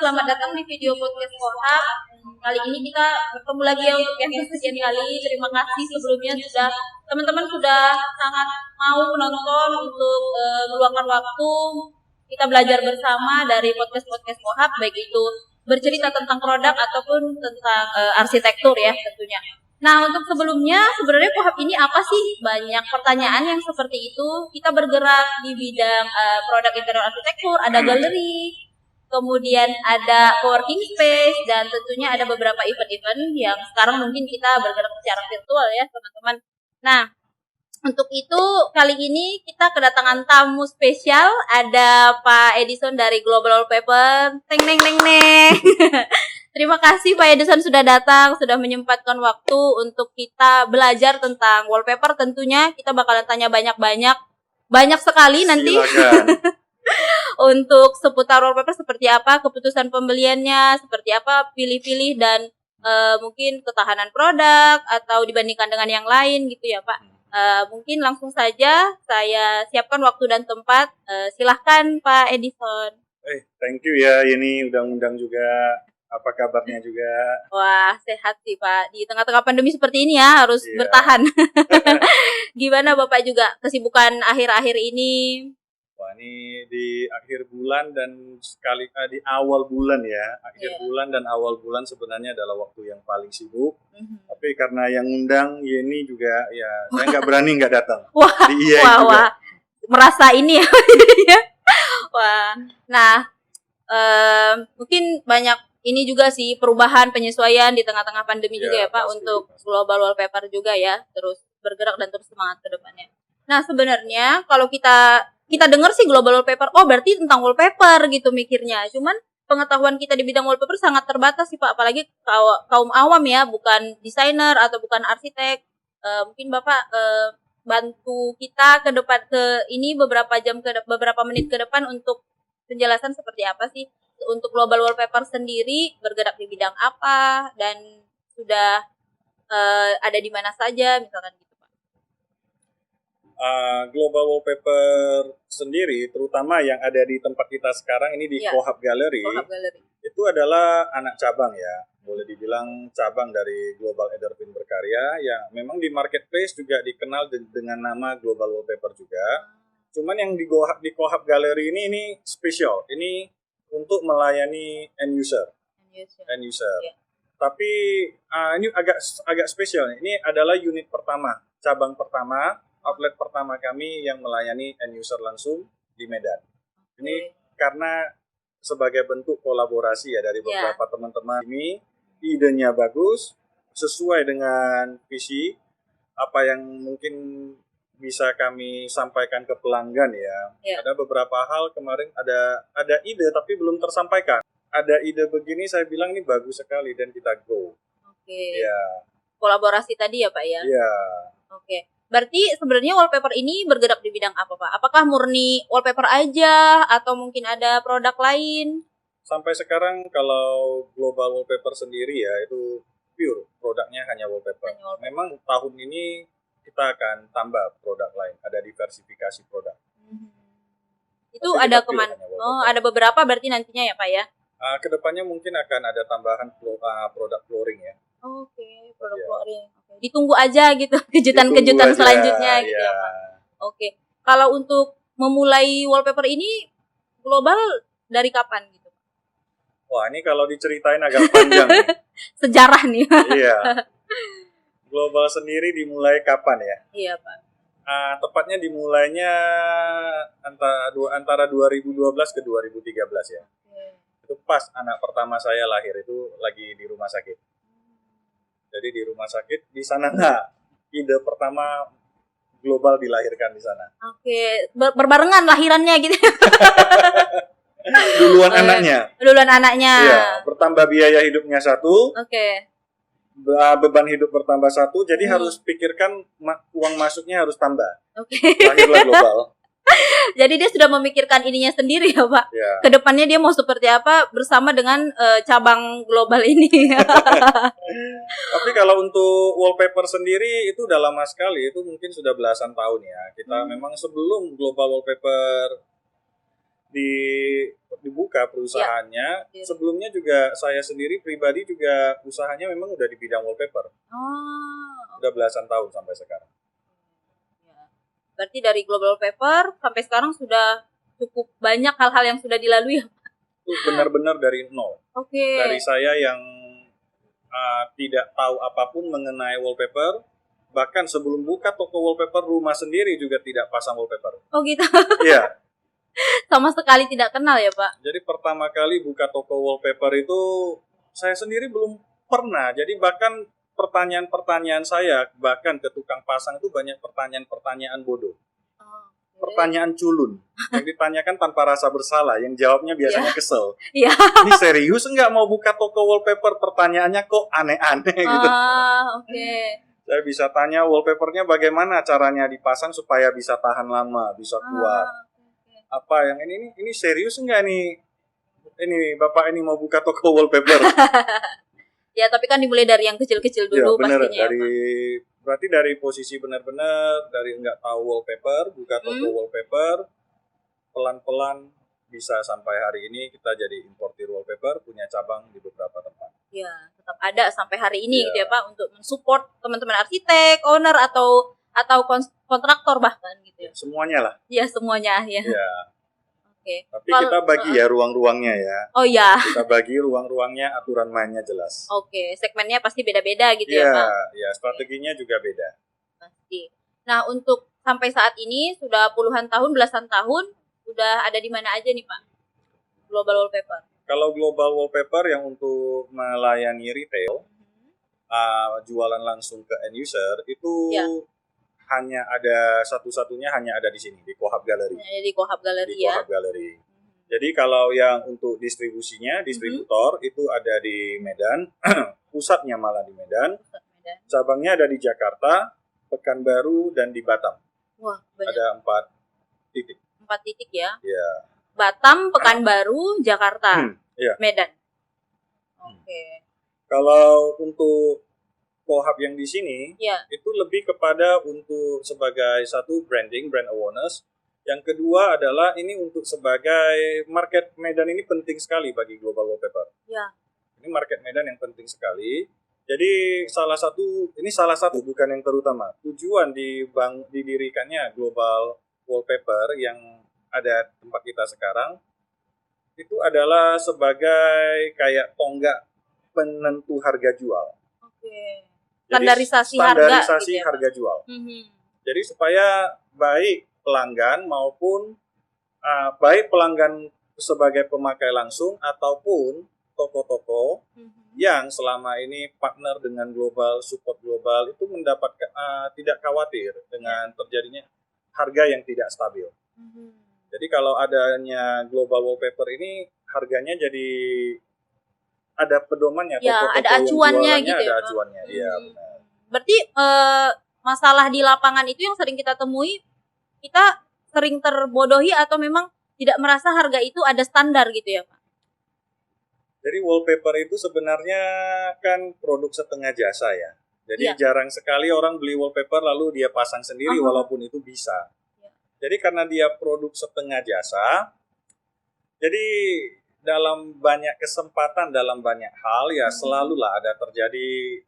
selamat datang di video podcast Kohab. Kali ini kita bertemu lagi ya untuk yang kesekian kali. Terima kasih sebelumnya teman-teman sudah sangat mau menonton untuk meluangkan waktu kita belajar bersama dari podcast Kohab, baik itu bercerita tentang produk ataupun tentang arsitektur ya tentunya. Nah, untuk sebelumnya sebenarnya Kohab ini apa sih? Banyak pertanyaan yang seperti itu. Kita bergerak di bidang produk interior arsitektur, ada galeri, kemudian ada co-working space, dan tentunya ada beberapa event-event yang sekarang mungkin kita bergerak secara virtual ya teman-teman. Nah, untuk itu kali ini kita kedatangan tamu spesial, ada Pak Edison dari Global Wallpaper. Teng neng neng neng. Terima kasih Pak Edison sudah datang, sudah menyempatkan waktu untuk kita belajar tentang wallpaper. Tentunya kita bakalan tanya banyak sekali nanti. Untuk seputar wallpaper seperti apa, keputusan pembeliannya, seperti apa, pilih-pilih dan mungkin ketahanan produk atau dibandingkan dengan yang lain gitu ya Pak. Mungkin langsung saja saya siapkan waktu dan tempat. Silahkan Pak Edison. Thank you ya, ini undang-undang juga. Apa kabarnya juga? Wah, sehat sih Pak. Di tengah-tengah pandemi seperti ini ya, harus bertahan. Gimana Bapak juga kesibukan akhir-akhir ini? Wah, ini di akhir bulan dan di awal bulan ya. Bulan dan awal bulan sebenarnya adalah waktu yang paling sibuk. Tapi karena yang undang ini juga ya, saya nggak berani nggak datang. Wah. Merasa ini ya. Wah. Nah, mungkin banyak ini juga sih perubahan penyesuaian di tengah-tengah pandemi juga ya Pak, pasti, untuk Global Wallpaper juga ya, terus bergerak dan terus semangat ke depannya. Nah, sebenarnya kalau kita dengar sih Global Wallpaper, oh berarti tentang wallpaper gitu mikirnya. Cuman pengetahuan kita di bidang wallpaper sangat terbatas sih Pak, apalagi kaum awam ya, bukan desainer atau bukan arsitek. Mungkin Bapak bantu kita ke depan ini beberapa menit ke depan untuk penjelasan seperti apa sih untuk Global Wallpaper sendiri, bergerak di bidang apa, dan sudah ada di mana saja misalkan gitu Pak. Global Wallpaper sendiri, terutama yang ada di tempat kita sekarang ini di Kohab Gallery, itu adalah anak cabang ya, boleh dibilang cabang dari Global Ederpin Berkarya yang memang di marketplace juga dikenal dengan nama Global Wallpaper juga. Cuman yang di Kohab Gallery ini spesial, ini untuk melayani end user. Yeah. Tapi ini agak spesial. Ini adalah unit pertama, cabang pertama, outlet pertama kami yang melayani end user langsung di Medan. Ini karena sebagai bentuk kolaborasi ya dari beberapa teman-teman ini, idenya bagus, sesuai dengan visi apa yang mungkin bisa kami sampaikan ke pelanggan ya. Ada beberapa hal kemarin ada ide tapi belum tersampaikan. Ada ide begini, saya bilang ini bagus sekali dan kita go. Ya. Kolaborasi tadi ya Pak ya? Iya. Berarti sebenarnya wallpaper ini bergerak di bidang apa Pak? Apakah murni wallpaper aja atau mungkin ada produk lain? Sampai sekarang kalau Global Wallpaper sendiri ya itu pure produknya hanya wallpaper. Memang tahun ini kita akan tambah produk lain, ada diversifikasi produk. Itu ada kemana? Ada beberapa berarti nantinya ya Pak ya? Kedepannya mungkin akan ada tambahan produk flooring ya. Produk flooring. Ditunggu aja gitu kejutan-kejutan selanjutnya gitu ya Pak. Kalau untuk memulai wallpaper ini global dari kapan gitu? Wah, ini kalau diceritain agak panjang nih. Sejarah nih. Iya. Global sendiri dimulai kapan ya? Iya Pak. Tepatnya dimulainya antara 2012 ke 2013 ya. Itu pas anak pertama saya lahir, itu lagi di rumah sakit. Jadi di rumah sakit di sana ide pertama global dilahirkan di sana. Berbarengan lahirannya gitu. Duluan anaknya. Iya, bertambah biaya hidupnya satu. Beban hidup bertambah satu, jadi harus pikirkan uang masuknya harus tambah. Lahirlah global. Jadi dia sudah memikirkan ininya sendiri ya Pak. Kedepannya dia mau seperti apa bersama dengan cabang global ini. Tapi kalau untuk wallpaper sendiri itu udah lama sekali, itu mungkin sudah belasan tahun ya. Kita memang sebelum Global Wallpaper dibuka perusahaannya. Ya. Sebelumnya juga saya sendiri pribadi juga usahanya memang udah di bidang wallpaper. Udah belasan tahun sampai sekarang. Ya. Berarti dari Global Wallpaper sampai sekarang sudah cukup banyak hal-hal yang sudah dilalui. Itu benar-benar dari nol. Dari saya yang tidak tahu apapun mengenai wallpaper, bahkan sebelum buka toko wallpaper rumah sendiri juga tidak pasang wallpaper. Oh gitu. Iya. Sama sekali tidak kenal ya Pak? Jadi pertama kali buka toko wallpaper itu saya sendiri belum pernah. Jadi bahkan pertanyaan-pertanyaan saya bahkan ke tukang pasang itu banyak pertanyaan-pertanyaan bodoh. Pertanyaan culun yang ditanyakan tanpa rasa bersalah, yang jawabnya biasanya kesel. Ini serius nggak mau buka toko wallpaper? Pertanyaannya kok aneh-aneh gitu. Saya bisa tanya wallpapernya bagaimana caranya dipasang supaya bisa tahan lama, bisa kuat. Apa yang ini serius nggak nih? Ini Bapak ini mau buka toko wallpaper? Ya tapi kan dimulai dari yang kecil-kecil dulu ya, bener, pastinya. Berarti dari posisi benar-benar dari nggak tahu wallpaper, buka toko wallpaper, pelan-pelan bisa sampai hari ini kita jadi importir wallpaper, punya cabang di beberapa tempat. Ya, tetap ada sampai hari ini gitu ya Pak, untuk mensupport teman-teman arsitek, owner atau kontraktor bahkan gitu ya. Semuanya lah. Ya semuanya ya. Tapi kita bagi ya ruang-ruangnya ya. Oh ya. Kita bagi ruang-ruangnya, aturan mainnya jelas. Segmennya pasti beda-beda gitu ya Pak. Ya, strateginya juga beda. Pasti. Nah, untuk sampai saat ini sudah puluhan tahun, belasan tahun, udah ada di mana aja nih Pak? Global Wallpaper. Kalau Global Wallpaper yang untuk melayani retail, jualan langsung ke end user itu hanya ada satu-satunya hanya ada di sini di Kohab Gallery. Di Kohab Gallery ya. Kohab Gallery. Jadi kalau yang untuk distribusinya, distributor itu ada di Medan, pusatnya malah di Medan. Cabangnya ada di Jakarta, Pekanbaru dan di Batam. Wah, banyak. Ada 4 titik. 4 titik ya. Iya. Batam, Pekanbaru, Jakarta, Medan. Kalau untuk Kohab yang di sini itu lebih kepada untuk sebagai satu brand awareness. Yang kedua adalah ini untuk sebagai market Medan ini penting sekali bagi Global Wallpaper. Ini market Medan yang penting sekali. Jadi salah satu bukan yang terutama. Tujuan didirikannya Global Wallpaper yang ada tempat kita sekarang itu adalah sebagai kayak tonggak penentu harga jual. Standarisasi harga jual. Jadi supaya baik pelanggan maupun baik pelanggan sebagai pemakai langsung ataupun toko-toko yang selama ini partner dengan support global itu mendapatkan tidak khawatir dengan terjadinya harga yang tidak stabil. Jadi kalau adanya Global Wallpaper ini harganya jadi ada pedomannya, ada acuannya gitu ya. Ada acuannya, iya benar. Berarti masalah di lapangan itu yang sering kita temui, kita sering terbodohi atau memang tidak merasa harga itu ada standar gitu ya Pak? Jadi wallpaper itu sebenarnya kan produk setengah jasa ya. Jadi jarang sekali orang beli wallpaper lalu dia pasang sendiri walaupun itu bisa. Jadi karena dia produk setengah jasa, jadi dalam banyak kesempatan, dalam banyak hal ya selalulah ada terjadi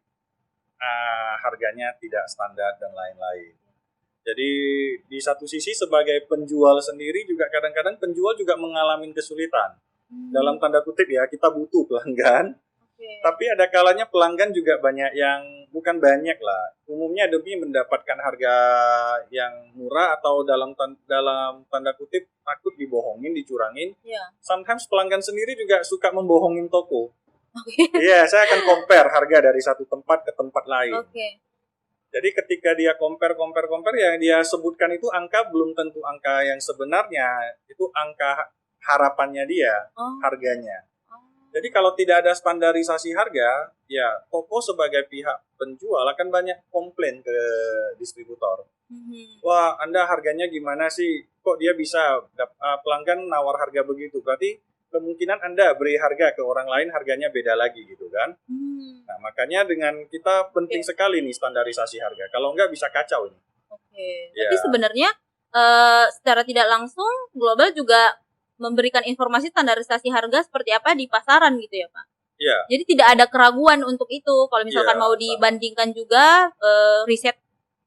harganya tidak standar dan lain-lain. Jadi di satu sisi sebagai penjual sendiri juga kadang-kadang penjual juga mengalami kesulitan. Dalam tanda kutip ya, kita butuh pelanggan. Tapi ada kalanya pelanggan juga banyak yang, bukan banyak lah, umumnya demi mendapatkan harga yang murah atau dalam tanda kutip takut dibohongin, dicurangin. Sometimes pelanggan sendiri juga suka membohongin toko. Iya, saya akan compare harga dari satu tempat ke tempat lain. Jadi ketika dia compare ya dia sebutkan itu angka belum tentu angka yang sebenarnya, itu angka harapannya dia, harganya. Jadi kalau tidak ada standarisasi harga, ya toko sebagai pihak penjual akan banyak komplain ke distributor. Wah, Anda harganya gimana sih? Kok dia bisa pelanggan nawar harga begitu? Berarti kemungkinan Anda beri harga ke orang lain harganya beda lagi gitu kan? Nah, makanya dengan kita penting sekali nih standarisasi harga. Kalau enggak bisa kacau ini. Jadi sebenarnya secara tidak langsung Global juga memberikan informasi standarisasi harga seperti apa di pasaran gitu ya Pak. Iya. Jadi tidak ada keraguan untuk itu. Kalau misalkan mau dibandingkan juga riset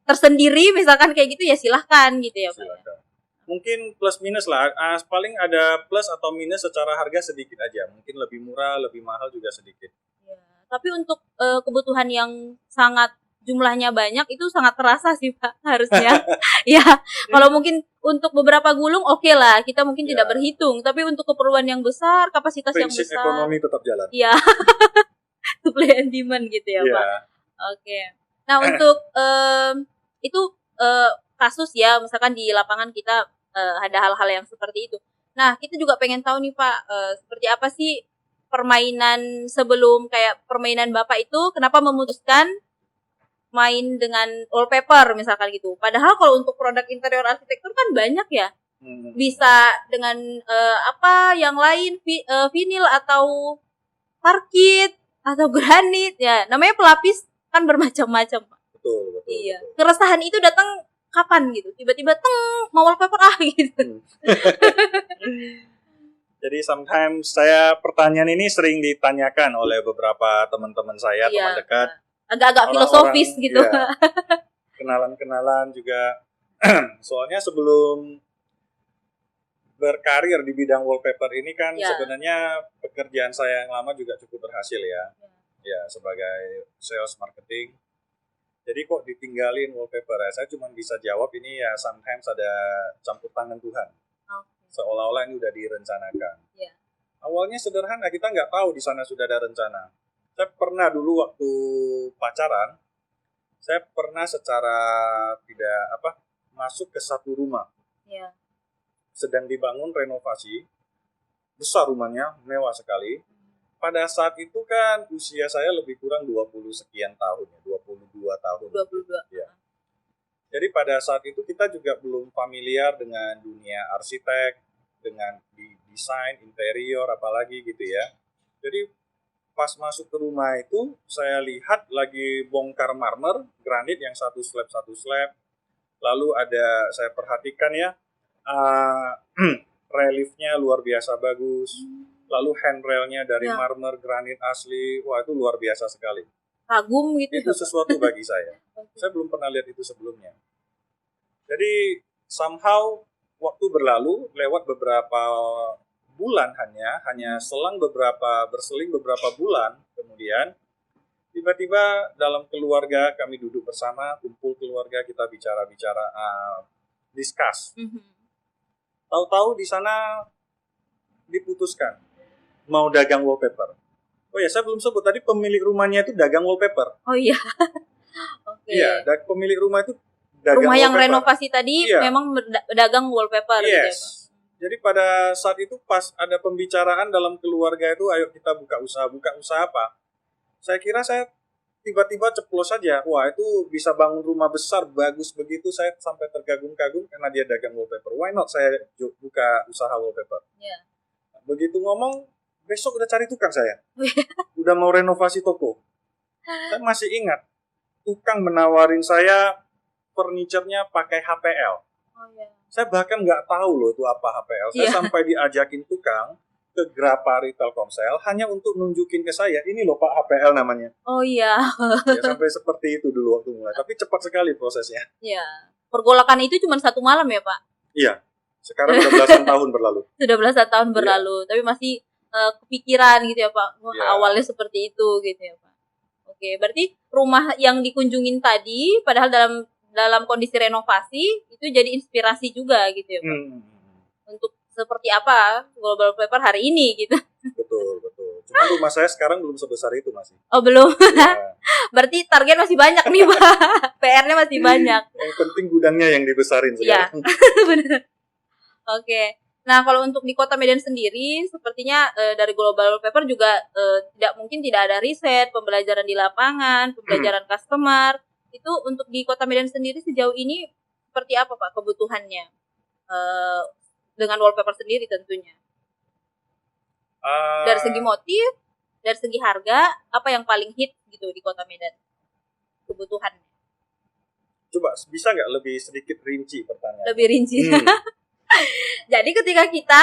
tersendiri misalkan kayak gitu ya silahkan gitu ya Pak. Silakan. Mungkin plus minus lah, paling ada plus atau minus secara harga sedikit aja. Mungkin lebih murah, lebih mahal juga sedikit. Ya, tapi untuk kebutuhan yang sangat jumlahnya banyak itu sangat terasa sih Pak harusnya. Ya, kalau mungkin untuk beberapa gulung oke lah, kita mungkin tidak berhitung, tapi untuk keperluan yang besar, kapasitas yang Prinsip besar, ekonomi tetap jalan. Iya. Supply and demand gitu ya Pak. Oke. Nah, untuk itu kasus ya, misalkan di lapangan kita ada hal-hal yang seperti itu. Nah, kita juga pengen tahu nih Pak, seperti apa sih permainan sebelum kayak permainan Bapak itu, kenapa memutuskan main dengan wallpaper misalkan gitu. Padahal kalau untuk produk interior arsitektur kan banyak ya. Bisa dengan apa yang lain, vinil atau parkit atau granit ya. Namanya pelapis kan bermacam-macam. Betul. Iya. Keresahan itu datang kapan gitu? Tiba-tiba mau wallpaper gitu. Jadi sometimes pertanyaan ini sering ditanyakan oleh beberapa teman-teman saya, teman dekat. Agak-agak filosofis gitu. Ya, kenalan-kenalan juga. Soalnya sebelum berkarir di bidang wallpaper ini kan sebenarnya pekerjaan saya yang lama juga cukup berhasil ya. Ya, sebagai sales marketing. Jadi kok ditinggalin wallpaper ya? Saya cuma bisa jawab ini ya sometimes ada campur tangan Tuhan. Seolah-olah ini udah direncanakan. Awalnya sederhana, kita nggak tahu di sana sudah ada rencana. Saya pernah dulu waktu pacaran, saya pernah secara masuk ke satu rumah. Sedang dibangun renovasi, besar rumahnya, mewah sekali. Pada saat itu kan usia saya lebih kurang 20 sekian tahun, 22 tahun. 22. Ya. Jadi pada saat itu kita juga belum familiar dengan dunia arsitek, dengan desain, interior, apalagi gitu ya. Jadi pas masuk ke rumah itu, saya lihat lagi bongkar marmer, granit yang satu slab. Lalu saya perhatikan ya, reliefnya luar biasa bagus. Lalu handrailnya dari marmer, granit asli, wah itu luar biasa sekali. Kagum gitu. Itu sesuatu bagi saya. Saya belum pernah lihat itu sebelumnya. Jadi somehow waktu berlalu, lewat beberapa bulan hanya berseling beberapa bulan, kemudian tiba-tiba dalam keluarga kami duduk bersama, kumpul keluarga, kita bicara-bicara, discuss. Tahu-tahu di sana diputuskan mau dagang wallpaper. Oh ya, saya belum sebut tadi pemilik rumahnya itu dagang wallpaper. Oh iya. Oke. Iya, pemilik rumah itu dagang rumah yang wallpaper. Renovasi tadi memang dagang wallpaper gitu ya, Pak. Jadi pada saat itu pas ada pembicaraan dalam keluarga itu, ayo kita buka usaha apa? Saya kira saya tiba-tiba ceplos saja, wah itu bisa bangun rumah besar, bagus begitu, saya sampai terkagum-kagum karena dia dagang wallpaper. Why not saya buka usaha wallpaper? Begitu ngomong, besok udah cari tukang saya. Udah mau renovasi toko. Saya masih ingat, tukang menawarin saya furniture-nya pakai HPL. Saya bahkan nggak tahu loh itu apa HPL. Saya sampai diajakin tukang ke Grappa Telkomsel hanya untuk nunjukin ke saya, ini loh Pak HPL namanya. Oh iya. Ya, sampai seperti itu dulu waktu mulai. Tapi cepat sekali prosesnya. Iya. Pergolakan itu cuma satu malam ya Pak? Iya. Sekarang udah belasan tahun berlalu. Sudah belasan tahun berlalu. Tapi masih kepikiran gitu ya Pak. Wah, awalnya seperti itu gitu ya Pak. Oke, berarti rumah yang dikunjungin tadi, padahal dalam kondisi renovasi itu jadi inspirasi juga gitu ya Pak. Untuk seperti apa Global Wallpaper hari ini gitu. Betul. Cuma rumah saya sekarang belum sebesar itu masih. Oh belum. Ya. Berarti target masih banyak nih Pak. PR-nya masih banyak. Yang penting gudangnya yang dibesarin sekarang. Iya. Benar. Oke. Nah kalau untuk di Kota Medan sendiri, sepertinya dari Global Wallpaper juga tidak ada riset, pembelajaran di lapangan, pembelajaran customer. Itu untuk di Kota Medan sendiri sejauh ini seperti apa Pak kebutuhannya dengan wallpaper sendiri tentunya? Dari segi motif, dari segi harga, apa yang paling hit gitu di Kota Medan kebutuhannya? Coba bisa nggak lebih sedikit rinci pertanyaan? Lebih rinci. Jadi ketika kita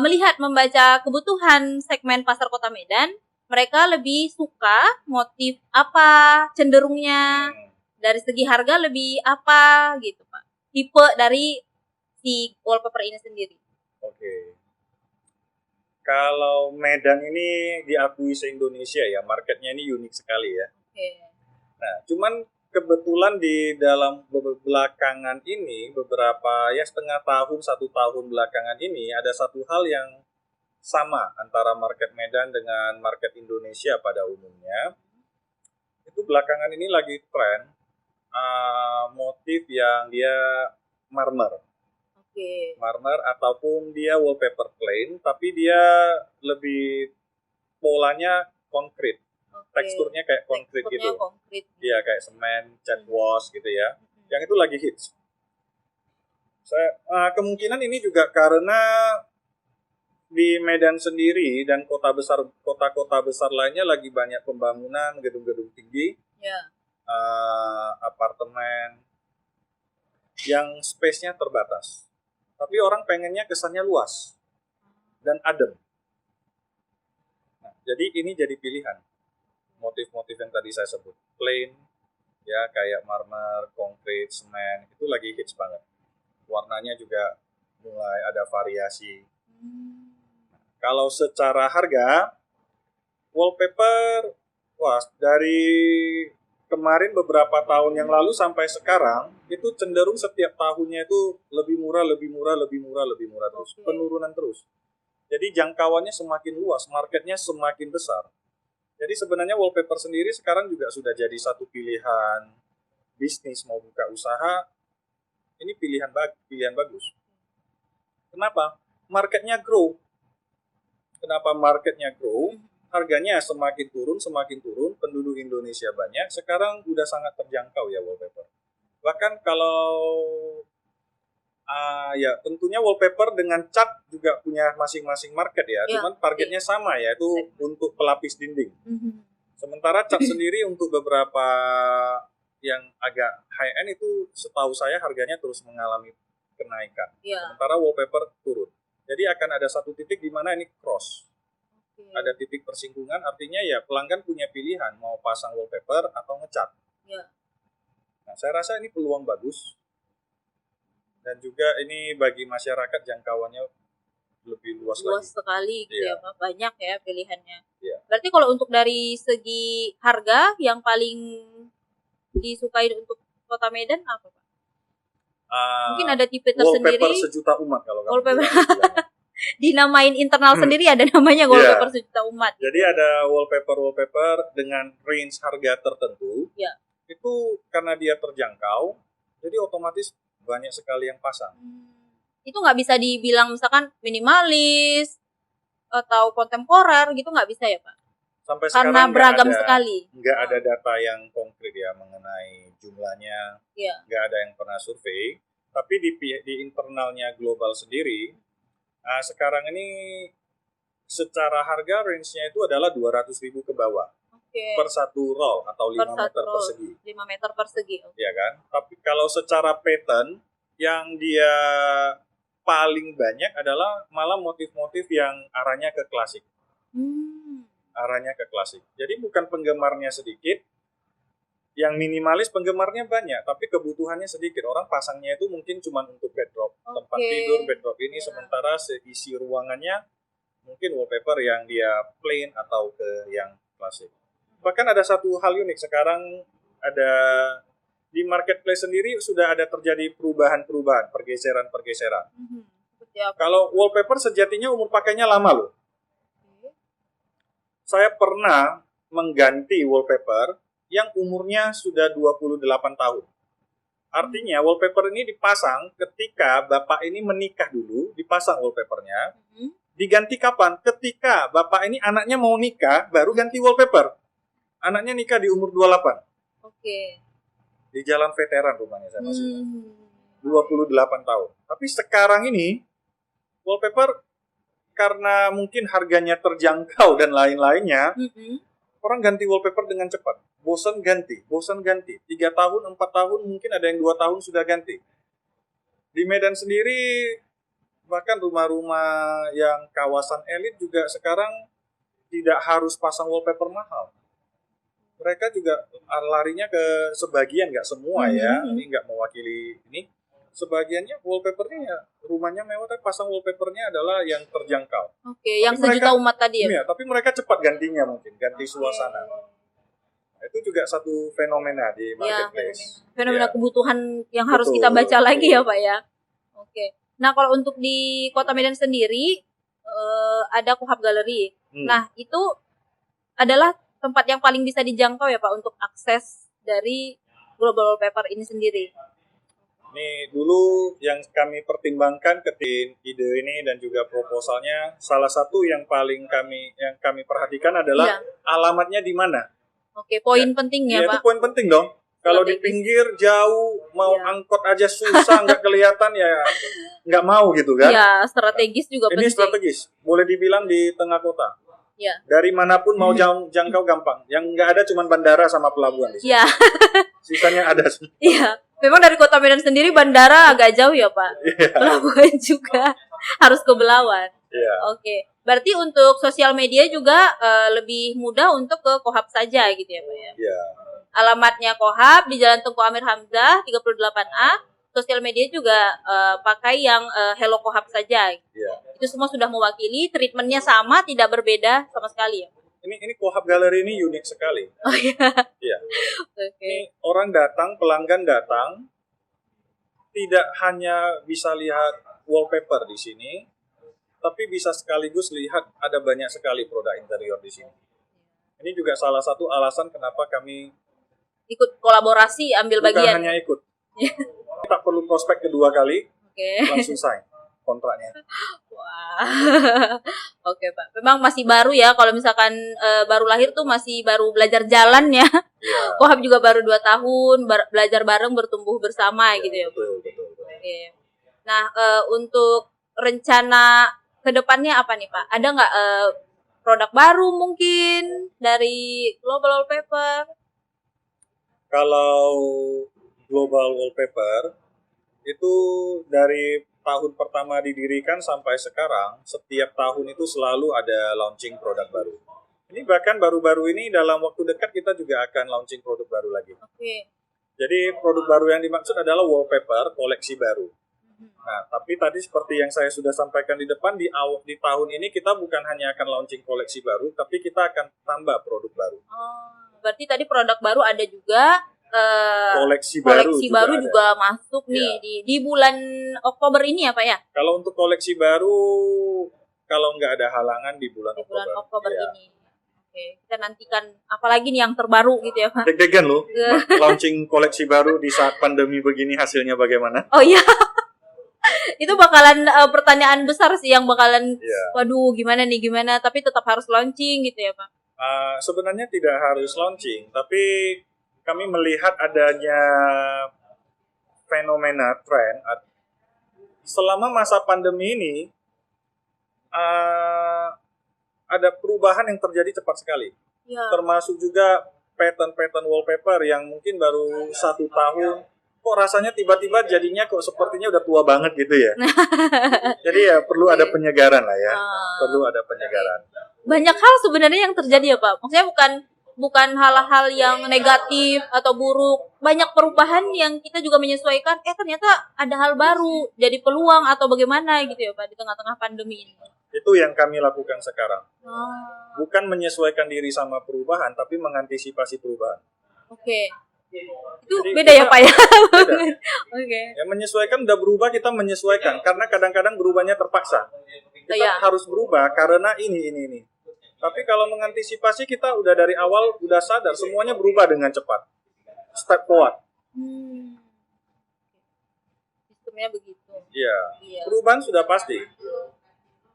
melihat membaca kebutuhan segmen pasar Kota Medan, mereka lebih suka motif apa, cenderungnya dari segi harga lebih apa gitu Pak. Tipe dari si wallpaper ini sendiri. Oke. Kalau Medan ini diakui se-Indonesia ya, marketnya ini unik sekali ya. Oke. Nah, cuman kebetulan di dalam belakangan ini, beberapa ya setengah tahun, 1 tahun belakangan ini, ada satu hal yang sama antara market Medan dengan market Indonesia pada umumnya. Itu belakangan ini lagi tren motif yang dia marmer. Marmer ataupun dia wallpaper plain, tapi dia lebih polanya konkret. Teksturnya kayak konkret gitu. Iya, kayak semen, cat wash gitu ya. Yang itu lagi hits. Kemungkinan ini juga karena di Medan sendiri dan kota-kota besar lainnya lagi banyak pembangunan gedung-gedung tinggi, apartemen yang space-nya terbatas. Tapi orang pengennya kesannya luas dan adem. Nah, jadi ini jadi pilihan. Motif-motif yang tadi saya sebut, plain, ya kayak marmer, konkret, semen, itu lagi hits banget. Warnanya juga mulai ada variasi. Kalau secara harga, wallpaper, wah dari kemarin beberapa tahun yang lalu sampai sekarang itu cenderung setiap tahunnya itu lebih murah terus, penurunan terus. Jadi jangkauannya semakin luas, marketnya semakin besar. Jadi sebenarnya wallpaper sendiri sekarang juga sudah jadi satu pilihan bisnis mau buka usaha. Ini pilihan bagus. Kenapa? Marketnya grow. Kenapa marketnya grow? Harganya semakin turun, penduduk Indonesia banyak, sekarang udah sangat terjangkau ya wallpaper. Bahkan kalau ya tentunya wallpaper dengan cat juga punya masing-masing market ya, cuman targetnya sama ya, itu untuk pelapis dinding. Sementara cat sendiri untuk beberapa yang agak high end itu setahu saya harganya terus mengalami kenaikan. Sementara wallpaper turun. Jadi akan ada satu titik di mana ini cross. Ada titik persinggungan, artinya ya pelanggan punya pilihan mau pasang wallpaper atau ngecat. Nah, saya rasa ini peluang bagus dan juga ini bagi masyarakat jangkauannya lebih luas lagi. Sekali gitu ya Pak, banyak ya pilihannya. Berarti kalau untuk dari segi harga yang paling disukai untuk Kota Medan apa Pak? Mungkin ada tipe tersendiri. Wallpaper sejuta umat kalau kamu dinamain internal sendiri ada namanya wallpaper sejuta umat. Jadi ada wallpaper dengan range harga tertentu. Itu karena dia terjangkau, jadi otomatis banyak sekali yang pasang. Itu nggak bisa dibilang misalkan minimalis atau kontemporer gitu, nggak bisa ya Pak? Sampai karena beragam sekali. Nggak ada data yang konkret ya mengenai jumlahnya. Nggak ada yang pernah survei. Tapi di internalnya global sendiri, sekarang ini secara harga range-nya itu adalah 200.000 ke bawah per satu roll atau 5 meter persegi. 5 meter persegi. Ya kan? Tapi kalau secara pattern yang dia paling banyak adalah malah motif-motif yang arahnya ke klasik. Arahnya ke klasik. Jadi bukan penggemarnya sedikit, yang minimalis penggemarnya banyak, tapi kebutuhannya sedikit. Orang pasangnya itu mungkin cuma untuk backdrop, tempat tidur, backdrop ini, sementara seisi ruangannya mungkin wallpaper yang dia plain atau ke yang klasik. Bahkan ada satu hal unik, sekarang ada di marketplace sendiri sudah ada terjadi perubahan-perubahan, pergeseran-pergeseran. Kalau wallpaper sejatinya umur pakainya lama loh. Saya pernah mengganti wallpaper yang umurnya sudah 28 tahun. Artinya wallpaper ini dipasang ketika bapak ini menikah dulu, dipasang wallpapernya. Diganti kapan? Ketika bapak ini anaknya mau nikah, baru ganti wallpaper. Anaknya nikah di umur 28. Di Jalan Veteran rumahnya saya masih. 28 tahun. Tapi sekarang ini wallpaper karena mungkin harganya terjangkau dan lain-lainnya, orang ganti wallpaper dengan cepat. Bosan ganti. 3 tahun, 4 tahun, mungkin ada yang 2 tahun sudah ganti. Di Medan sendiri bahkan rumah-rumah yang kawasan elit juga sekarang tidak harus pasang wallpaper mahal. Mereka juga larinya ke sebagian, nggak semua ya, ini nggak mewakili ini. Sebagiannya wallpapernya ya rumahnya mewah, tapi pasang wallpapernya adalah yang terjangkau. Oke, yang sejuta umat tadi ya? Iya, tapi mereka cepat gantinya mungkin, ganti suasana. Nah, itu juga satu fenomena di marketplace. Fenomena kebutuhan yang harus kita baca lagi ya Pak ya. Oke. Nah kalau untuk di Kota Medan sendiri ada Kohab Gallery. Nah itu adalah tempat yang paling bisa dijangkau ya Pak untuk akses dari Global Wallpaper ini sendiri. Ini dulu yang kami pertimbangkan ketika ide ini dan juga proposalnya, salah satu yang paling kami perhatikan adalah alamatnya di mana. Oke, poin pentingnya Pak. Itu poin penting dong. Kalau di pinggir jauh, mau angkot aja susah, nggak kelihatan ya nggak mau gitu kan. Iya, strategis juga penting. Ini strategis, boleh dibilang di tengah kota. Ya. Dari manapun mau jangkau gampang. Yang nggak ada cuma bandara sama pelabuhan di sini. Iya. Sisanya ada semua. Iya. Memang dari Kota Medan sendiri bandara agak jauh ya Pak. Pelabuhan juga harus ke Belawan. Iya. Oke. Berarti untuk sosial media juga lebih mudah untuk ke Kohab saja gitu ya Pak ya. Iya. Alamatnya Kohab di Jalan Tengku Amir Hamzah 38A. Sosial media juga pakai yang Hello Kohab saja. Iya. Itu semua sudah mewakili, treatmentnya sama, tidak berbeda sama sekali ya. Ini Kohab Gallery ini unik sekali. Oh iya. Iya. Oke. Ini orang datang, pelanggan datang, tidak hanya bisa lihat wallpaper di sini, tapi bisa sekaligus lihat ada banyak sekali produk interior di sini. Ini juga salah satu alasan kenapa kami ikut kolaborasi, ambil bagian. Bukan hanya ikut. Tak perlu prospek kedua kali, langsung sign kontraknya. Wah, oke Pak. Memang masih baru ya. Kalau misalkan baru lahir tuh masih baru belajar jalan ya. Yeah. Kohab juga baru 2 tahun, belajar bareng, bertumbuh bersama gitu ya. Betul. Oke. Nah, untuk rencana kedepannya apa nih Pak? Ada nggak produk baru mungkin dari Global Wallpaper? Kalau Global Wallpaper itu dari tahun pertama didirikan sampai sekarang, setiap tahun itu selalu ada launching produk baru. Ini bahkan baru-baru ini dalam waktu dekat kita juga akan launching produk baru lagi. Oke. Jadi produk baru yang dimaksud adalah wallpaper koleksi baru. Nah, tapi tadi seperti yang saya sudah sampaikan di depan, di tahun ini kita bukan hanya akan launching koleksi baru, tapi kita akan tambah produk baru. Oh, berarti tadi produk baru ada juga. Koleksi baru juga masuk nih di bulan Oktober ini ya Pak ya? Kalau untuk koleksi baru, kalau nggak ada halangan di bulan Oktober ini. Oke, kita nantikan apalagi nih yang terbaru gitu ya Pak? Deg-degan loh, launching koleksi baru di saat pandemi begini hasilnya bagaimana? Oh iya, itu bakalan pertanyaan besar sih yang bakalan, waduh gimana, tapi tetap harus launching gitu ya Pak? Sebenarnya tidak harus launching, tapi kami melihat adanya fenomena tren selama masa pandemi ini, ada perubahan yang terjadi cepat sekali. Ya. Termasuk juga pattern wallpaper yang mungkin baru 1 tahun, kok rasanya tiba-tiba jadinya kok sepertinya udah tua banget gitu ya. Jadi ya perlu ada penyegaran lah ya, perlu ada penyegaran. Banyak hal sebenarnya yang terjadi ya Pak, maksudnya bukan hal-hal yang negatif atau buruk, banyak perubahan yang kita juga menyesuaikan, ternyata ada hal baru, jadi peluang atau bagaimana gitu ya Pak di tengah-tengah pandemi ini. Itu yang kami lakukan sekarang. Bukan menyesuaikan diri sama perubahan, tapi mengantisipasi perubahan. Oke. Itu jadi beda ya Pak ya? Beda. Oke. Yang menyesuaikan udah berubah, kita menyesuaikan. Karena kadang-kadang berubahnya terpaksa. Kita harus berubah karena ini. Tapi kalau mengantisipasi, kita udah dari awal udah sadar semuanya berubah dengan cepat. Step forward. Sistemnya begitu. Iya. Perubahan sudah pasti.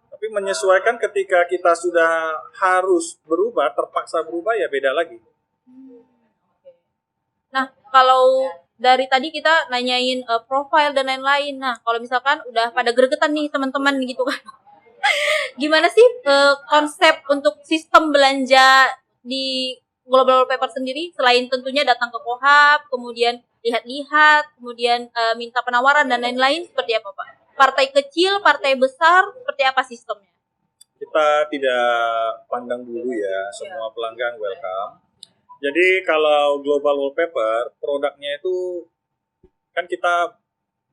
Tapi menyesuaikan ketika kita sudah harus berubah, terpaksa berubah ya beda lagi. Nah, kalau dari tadi kita nanyain profile dan lain-lain. Nah, kalau misalkan udah pada gregetan nih teman-teman gitu kan. Gimana sih konsep untuk sistem belanja di Global Wallpaper sendiri, selain tentunya datang ke Kohab, kemudian lihat-lihat, kemudian minta penawaran dan lain-lain, seperti apa Pak? partai kecil, partai besar, seperti apa sistemnya? Kita tidak pandang dulu ya, semua pelanggan welcome. Jadi kalau Global Wallpaper, produknya itu kan kita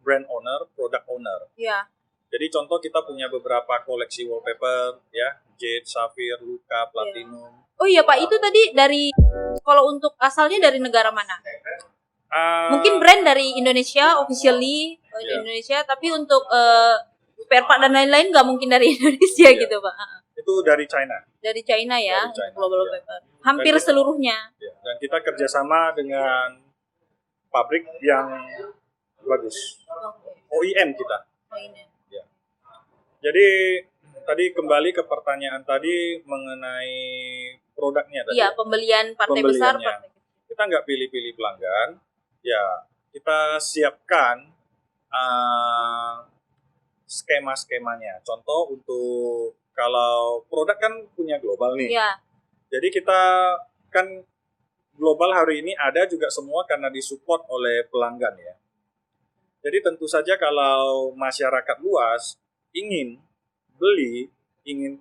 brand owner, product owner. Iya. Jadi contoh kita punya beberapa koleksi wallpaper ya, Jade, Sapphire, Luka, Platinum. Oh iya Pak, itu tadi dari, kalau untuk asalnya dari negara mana? Mungkin brand dari Indonesia, officially Indonesia, tapi untuk spare part dan lain-lain nggak mungkin dari Indonesia gitu Pak. Itu dari China. Dari China ya, Dari China, Global Wallpaper. Hampir seluruhnya. Dan kita kerjasama dengan pabrik yang bagus. OEM kita. Ya. Jadi tadi kembali ke pertanyaan tadi mengenai produknya tadi. Iya, pembelian partai besar. Kita nggak pilih-pilih pelanggan. Ya, kita siapkan skema-skemanya. Contoh untuk kalau produk kan punya global nih. Iya. Jadi kita kan global hari ini ada juga semua karena disupport oleh pelanggan ya. Jadi tentu saja kalau masyarakat luas ingin beli, ingin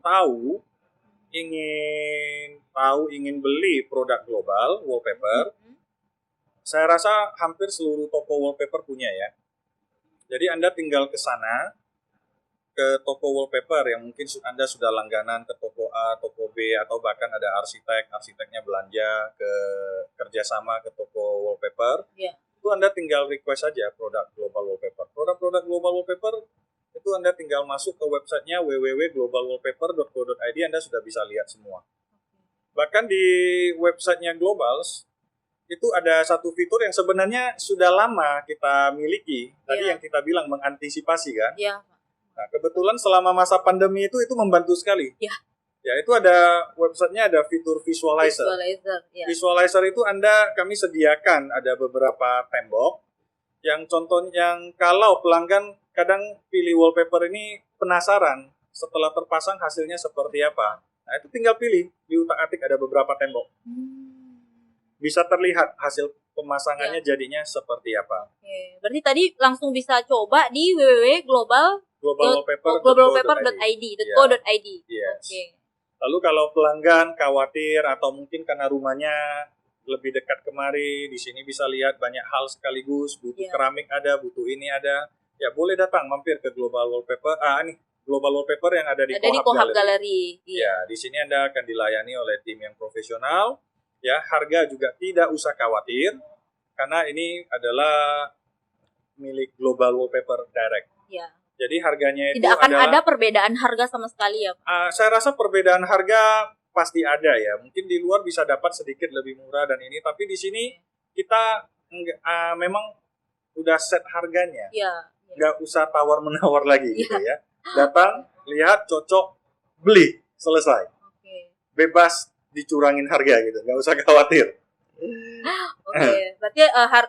beli produk global wallpaper, saya rasa hampir seluruh toko wallpaper punya ya. Jadi Anda tinggal ke sana, ke toko wallpaper yang mungkin Anda sudah langganan ke toko A, toko B, atau bahkan ada arsiteknya belanja ke kerjasama ke toko wallpaper. Yeah. Itu Anda tinggal request saja produk global wallpaper. Produk-produk global wallpaper itu Anda tinggal masuk ke websitenya www.globalwallpaper.co.id, Anda sudah bisa lihat semua. Bahkan di websitenya Globals, itu ada satu fitur yang sebenarnya sudah lama kita miliki. Tadi yang kita bilang mengantisipasi kan? Iya. Nah, kebetulan selama masa pandemi itu membantu sekali. Iya. Ya, itu ada websitenya ada fitur visualizer. Visualizer itu kami sediakan ada beberapa tembok yang contohnya yang kalau pelanggan kadang pilih wallpaper ini penasaran setelah terpasang hasilnya seperti apa. Nah, itu tinggal pilih, diutak-atik ada beberapa tembok. Bisa terlihat hasil pemasangannya jadinya seperti apa. Oke. Berarti tadi langsung bisa coba di www.globalwallpaper.id. Yes. Okay. Lalu kalau pelanggan khawatir atau mungkin karena rumahnya lebih dekat kemari, di sini bisa lihat banyak hal sekaligus, butuh keramik ada, butuh ini ada, ya boleh datang mampir ke Global Wallpaper. Global Wallpaper yang ada di Kohab Gallery. Ya, di sini Anda akan dilayani oleh tim yang profesional. Ya, harga juga tidak usah khawatir karena ini adalah milik Global Wallpaper Direct. Ya. Jadi harganya itu tidak akan ada perbedaan harga sama sekali ya Pak? Saya rasa perbedaan harga pasti ada ya. Mungkin di luar bisa dapat sedikit lebih murah dan ini, tapi di sini kita memang udah set harganya. Nggak usah tawar-menawar lagi gitu ya. Datang, lihat, cocok, beli, selesai. Bebas dicurangin harga gitu, nggak usah khawatir. Oke, berarti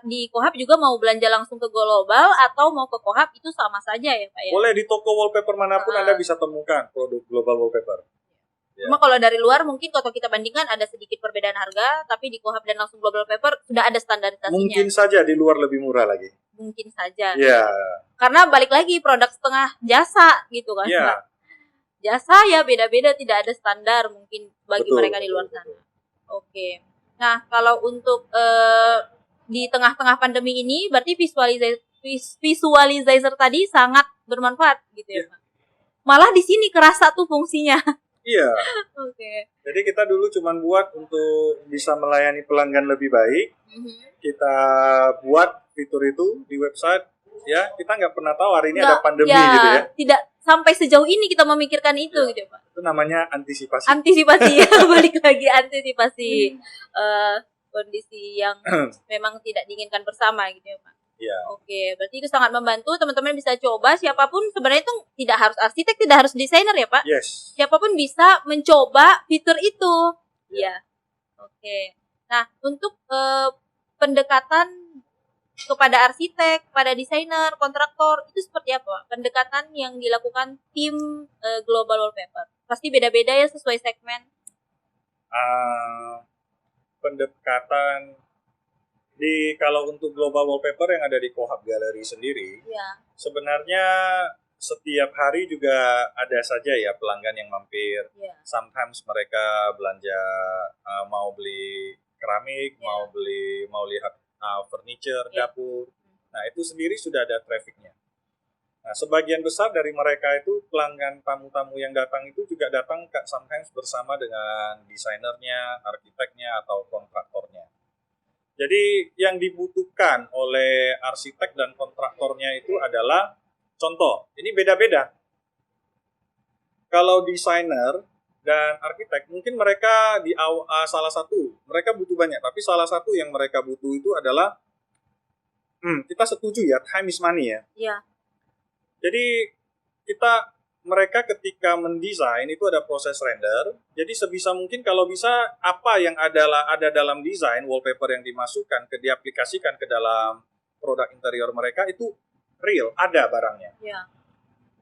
di Kohab juga mau belanja langsung ke Global atau mau ke Kohab itu sama saja ya Pak ya? Boleh di toko wallpaper manapun Anda bisa temukan produk Global Wallpaper. Cuma kalau dari luar mungkin kalau kita bandingkan ada sedikit perbedaan harga, tapi di Kohab dan langsung Global Wallpaper sudah ada standarisasinya. Mungkin saja di luar lebih murah lagi. Mungkin saja. Iya. Karena balik lagi produk setengah jasa gitu kan. Iya. Jasa ya beda-beda, tidak ada standar mungkin bagi mereka di luar sana. Oke. Nah, kalau untuk di tengah-tengah pandemi ini berarti visualizer tadi sangat bermanfaat gitu ya Pak. Malah di sini kerasa tuh fungsinya. Iya. Oke. Jadi kita dulu cuma buat untuk bisa melayani pelanggan lebih baik. Kita buat fitur itu di website. Ya, kita nggak pernah tahu hari ini ada pandemi gitu ya. Tidak sampai sejauh ini kita memikirkan itu gitu Pak. Itu namanya antisipasi. Antisipasi ya, balik lagi antisipasi kondisi yang memang tidak diinginkan bersama gitu ya Pak. Iya. Oke, berarti itu sangat membantu, teman-teman bisa coba, siapapun sebenarnya itu tidak harus arsitek, tidak harus desainer ya Pak. Yes. Siapapun bisa mencoba fitur itu. Iya. Oke. Nah, untuk pendekatan kepada arsitek, pada desainer, kontraktor, itu seperti apa Pak? Pendekatan yang dilakukan tim Global Wallpaper. Pasti beda-beda ya sesuai segmen. Pendekatan kalau untuk Global Wallpaper yang ada di Kohab Gallery sendiri, sebenarnya setiap hari juga ada saja ya pelanggan yang mampir. Yeah. Sometimes mereka belanja mau beli keramik, mau lihat furniture, dapur. Nah, itu sendiri sudah ada trafficnya. Nah, sebagian besar dari mereka itu pelanggan tamu-tamu yang datang itu juga datang sometimes bersama dengan desainernya, arsiteknya, atau kontraktornya. Jadi yang dibutuhkan oleh arsitek dan kontraktornya itu adalah contoh, ini beda-beda. Kalau desainer dan arsitek, mungkin mereka salah satu, mereka butuh banyak, tapi salah satu yang mereka butuh itu adalah, kita setuju ya, time is money ya. Iya. Jadi mereka ketika mendesain itu ada proses render. Jadi sebisa mungkin kalau bisa apa yang ada dalam desain wallpaper yang dimasukkan diaplikasikan ke dalam produk interior mereka itu real, ada barangnya. Ya.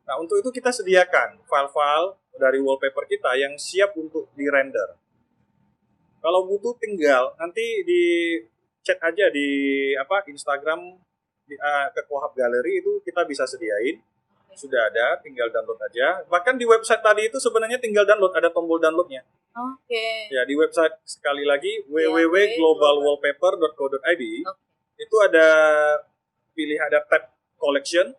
Nah, untuk itu kita sediakan file-file dari wallpaper kita yang siap untuk di-render. Kalau butuh tinggal nanti di chat aja di Instagram ke Kohab Gallery, itu kita bisa sediain. Sudah ada, tinggal download aja. Bahkan di website tadi itu sebenarnya tinggal download, ada tombol downloadnya. Oke. Ya, di website sekali lagi www.globalwallpaper.co.id. Itu ada tab collection.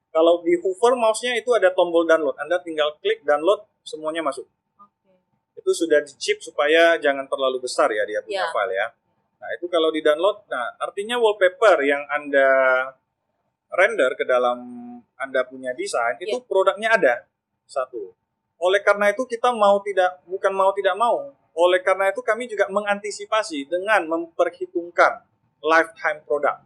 Kalau di hover mouse-nya itu ada tombol download. Anda tinggal klik download, semuanya masuk. Itu sudah di-chip supaya jangan terlalu besar ya dia punya file ya. Nah, itu kalau di-download, artinya wallpaper yang Anda render ke dalam Anda punya desain, itu produknya ada. Satu. Oleh karena itu kita bukan mau tidak mau. Oleh karena itu kami juga mengantisipasi dengan memperhitungkan lifetime produk.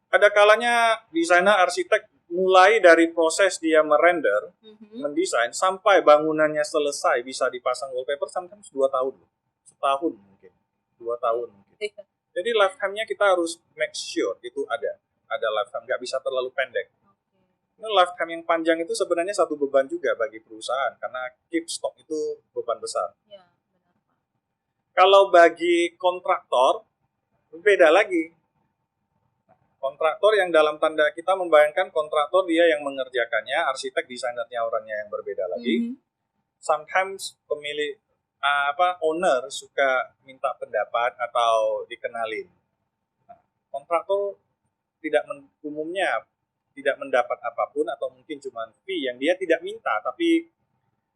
Ada kalanya desainer arsitek mulai dari proses dia merender, mendesain, sampai bangunannya selesai bisa dipasang wallpaper sometimes 2 tahun. Setahun mungkin. 2 tahun mungkin. Jadi lifetime-nya kita harus make sure itu ada lifetime, nggak bisa terlalu pendek. Ini lifetime yang panjang itu sebenarnya satu beban juga bagi perusahaan, karena keep stock itu beban besar. Ya, benar. Kalau bagi kontraktor, beda lagi. Kontraktor yang dalam tanda kita membayangkan kontraktor dia yang mengerjakannya, arsitek desainernya orangnya yang berbeda lagi. Sometimes pemilik owner suka minta pendapat atau dikenalin. Kontraktor umumnya tidak mendapat apapun atau mungkin cuma fee yang dia tidak minta, tapi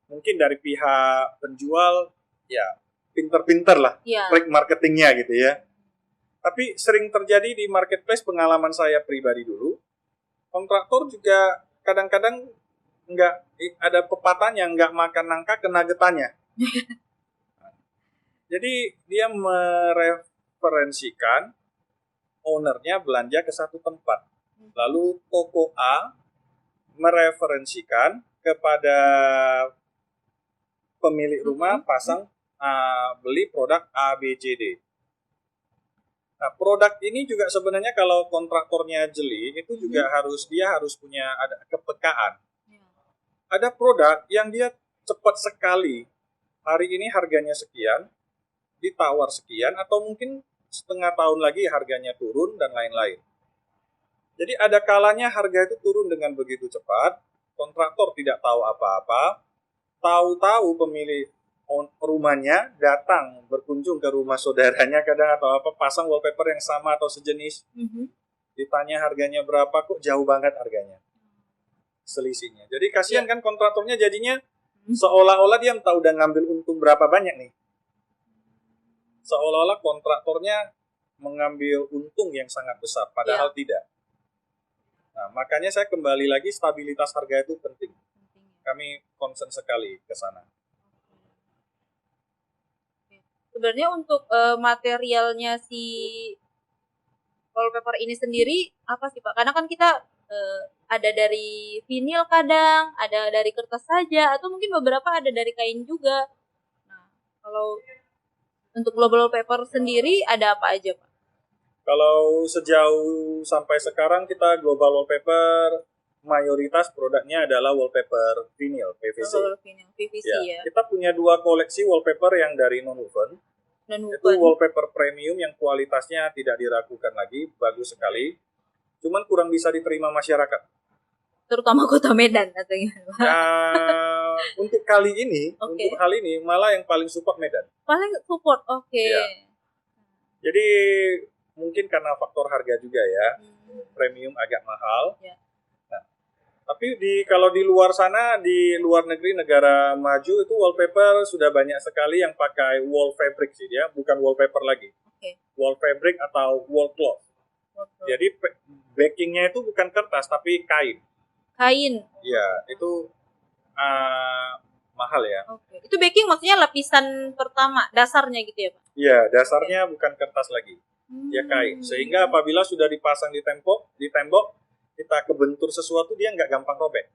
mungkin dari pihak penjual ya pinter-pinter lah trik marketingnya gitu ya. Tapi sering terjadi di marketplace, pengalaman saya pribadi dulu, kontraktor juga kadang-kadang nggak ada pepatahnya, nggak makan nangka kena getahnya. Jadi dia mereferensikan ownernya belanja ke satu tempat. Lalu toko A mereferensikan kepada pemilik rumah pasang beli produk A, B, C, D. Nah, produk ini juga sebenarnya kalau kontraktornya jeli, itu juga harus punya ada kepekaan. Ada produk yang dia cepat sekali. Hari ini harganya sekian, ditawar sekian, atau mungkin setengah tahun lagi harganya turun dan lain-lain. Jadi ada kalanya harga itu turun dengan begitu cepat, kontraktor tidak tahu apa-apa, tahu-tahu pemilik rumahnya datang berkunjung ke rumah saudaranya kadang atau pasang wallpaper yang sama atau sejenis. Ditanya harganya berapa, kok jauh banget harganya. Selisihnya. Jadi kasihan kan kontraktornya, jadinya seolah-olah dia tahu udah ngambil untung berapa banyak nih. Seolah-olah kontraktornya mengambil untung yang sangat besar, padahal tidak. Nah, makanya saya kembali lagi, stabilitas harga itu penting. Kami concern sekali ke sana. Sebenarnya untuk materialnya si wallpaper ini sendiri apa sih Pak? Karena kan kita ada dari vinil kadang, ada dari kertas saja, atau mungkin beberapa ada dari kain juga. Nah, kalau untuk global wallpaper sendiri ada apa aja Pak? Kalau sejauh sampai sekarang kita global wallpaper mayoritas produknya adalah wallpaper vinyl PVC. PVC ya. Kita punya 2 koleksi wallpaper yang dari non-woven. Itu wallpaper premium yang kualitasnya tidak diragukan lagi, bagus sekali. cuman kurang bisa diterima masyarakat. Terutama Kota Medan atau gimana? Untuk untuk hal ini malah yang paling support Medan. Paling support, Ya. Jadi mungkin karena faktor harga juga ya, premium agak mahal. Ya. Nah, tapi kalau di luar sana, di luar negeri, negara maju itu wallpaper sudah banyak sekali yang pakai wall fabric sih dia, bukan wallpaper lagi. Wall fabric atau wall cloth. Jadi backingnya itu bukan kertas tapi kain. Kain. Ya, itu mahal ya. Itu backing maksudnya lapisan pertama, dasarnya gitu ya Pak? Iya, dasarnya bukan kertas lagi. Ya kain. Sehingga apabila sudah dipasang di tembok, kita kebentur sesuatu dia nggak gampang robek.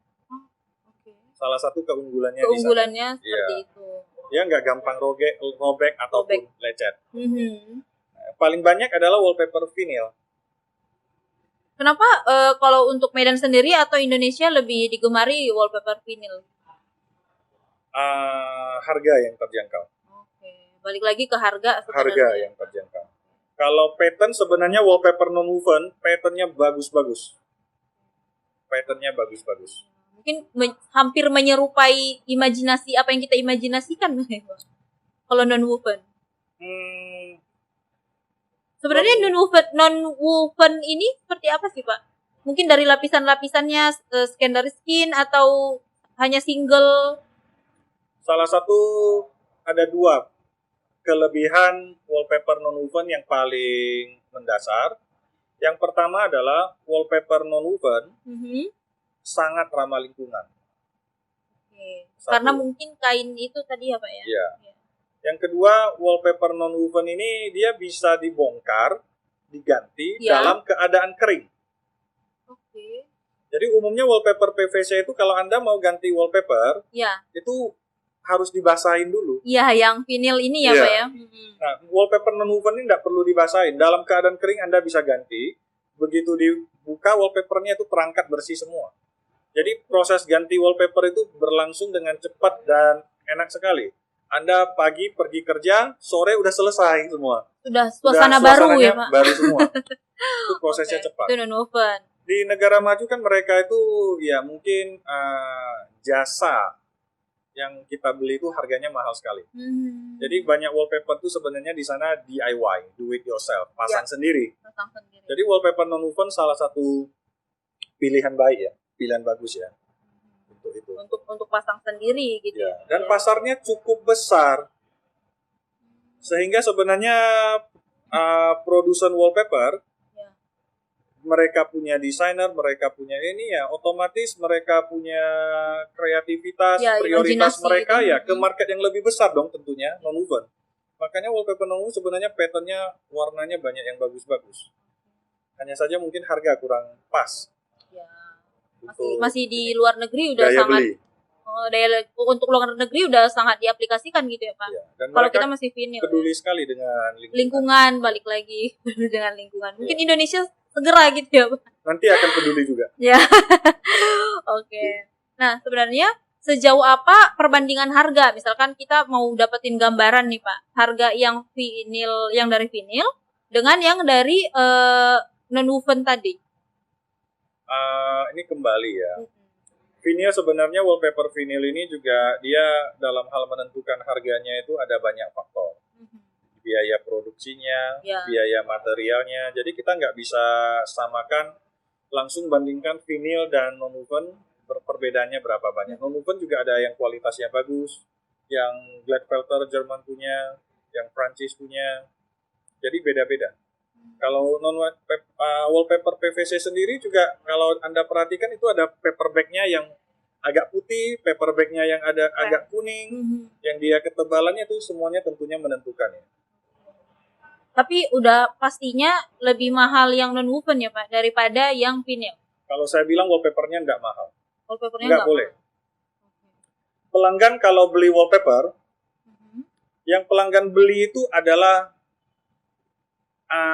Salah satu keunggulannya seperti itu. Dia nggak gampang robek ataupun lecet. Nah, paling banyak adalah wallpaper vinyl. Kenapa kalau untuk Medan sendiri atau Indonesia lebih digemari wallpaper vinyl? Harga yang terjangkau. Balik lagi ke harga. Harga yang terjangkau. Kalau pattern sebenarnya wallpaper non-woven, patternnya bagus-bagus. Mungkin hampir menyerupai imajinasi apa yang kita imajinasikan kalau non-woven. Sebenarnya non-woven ini seperti apa sih Pak? Mungkin dari lapisan-lapisannya secondary skin atau hanya single? Salah satu ada 2 kelebihan wallpaper non-woven yang paling mendasar. Yang pertama adalah wallpaper non-woven sangat ramah lingkungan. Karena mungkin kain itu tadi ya Pak ya? Iya. Yang kedua, wallpaper non-woven ini dia bisa dibongkar, diganti dalam keadaan kering. Jadi umumnya wallpaper PVC itu kalau Anda mau ganti wallpaper, itu harus dibasahin dulu. Iya, yang vinyl ini ya Pak ya? Nah, wallpaper non-woven ini tidak perlu dibasahin. Dalam keadaan kering Anda bisa ganti. Begitu dibuka, wallpapernya itu terangkat bersih semua. Jadi proses ganti wallpaper itu berlangsung dengan cepat dan enak sekali. Anda pagi pergi kerja, sore udah selesai semua. Sudah suasana baru ya Pak? Baru semua. Itu prosesnya cepat. Itu non-woven. Di negara maju kan mereka itu ya mungkin jasa yang kita beli itu harganya mahal sekali. Jadi banyak wallpaper itu sebenarnya di sana DIY, do it yourself, pasang sendiri. Jadi wallpaper non-woven salah satu pilihan baik ya, pilihan bagus ya. Untuk pasang sendiri gitu. Dan pasarnya cukup besar. Sehingga sebenarnya produsen wallpaper mereka punya desainer, mereka punya ini ya, otomatis mereka punya kreativitas, prioritas mereka ya ke market yang lebih besar dong tentunya, non-woven. Makanya wallpaper non-woven sebenarnya patternnya, warnanya banyak yang bagus-bagus. Hanya saja mungkin harga kurang pas. Masih di luar negeri udah sangat untuk luar negeri udah sangat diaplikasikan gitu ya Pak. Kalau kita masih vinyl. Peduli sekali dengan lingkungan balik lagi dengan lingkungan. Mungkin Indonesia segera gitu ya Pak. Nanti akan peduli juga. Oke. Nah sebenarnya sejauh apa perbandingan harga? Misalkan kita mau dapetin gambaran nih Pak, harga yang vinyl, yang dari vinyl dengan yang dari non-woven tadi. Ini kembali ya. Vinyl sebenarnya wallpaper vinyl ini juga dia dalam hal menentukan harganya itu ada banyak faktor. Biaya produksinya, biaya materialnya. Jadi kita nggak bisa samakan langsung bandingkan vinyl dan non-woven perbedaannya berapa banyak. Non-woven juga ada yang kualitasnya bagus, yang Glatfelter Jerman punya, yang Prancis punya. Jadi beda-beda. Kalau wallpaper PVC sendiri juga kalau Anda perhatikan itu ada paperback-nya yang agak putih, paperback-nya yang ada agak kuning, yang dia ketebalannya itu semuanya tentunya menentukan ya. Tapi udah pastinya lebih mahal yang non-woven ya Pak daripada yang vinyl. Kalau saya bilang wallpapernya nggak mahal. Wallpapernya nggak boleh. Pelanggan kalau beli wallpaper, yang pelanggan beli itu adalah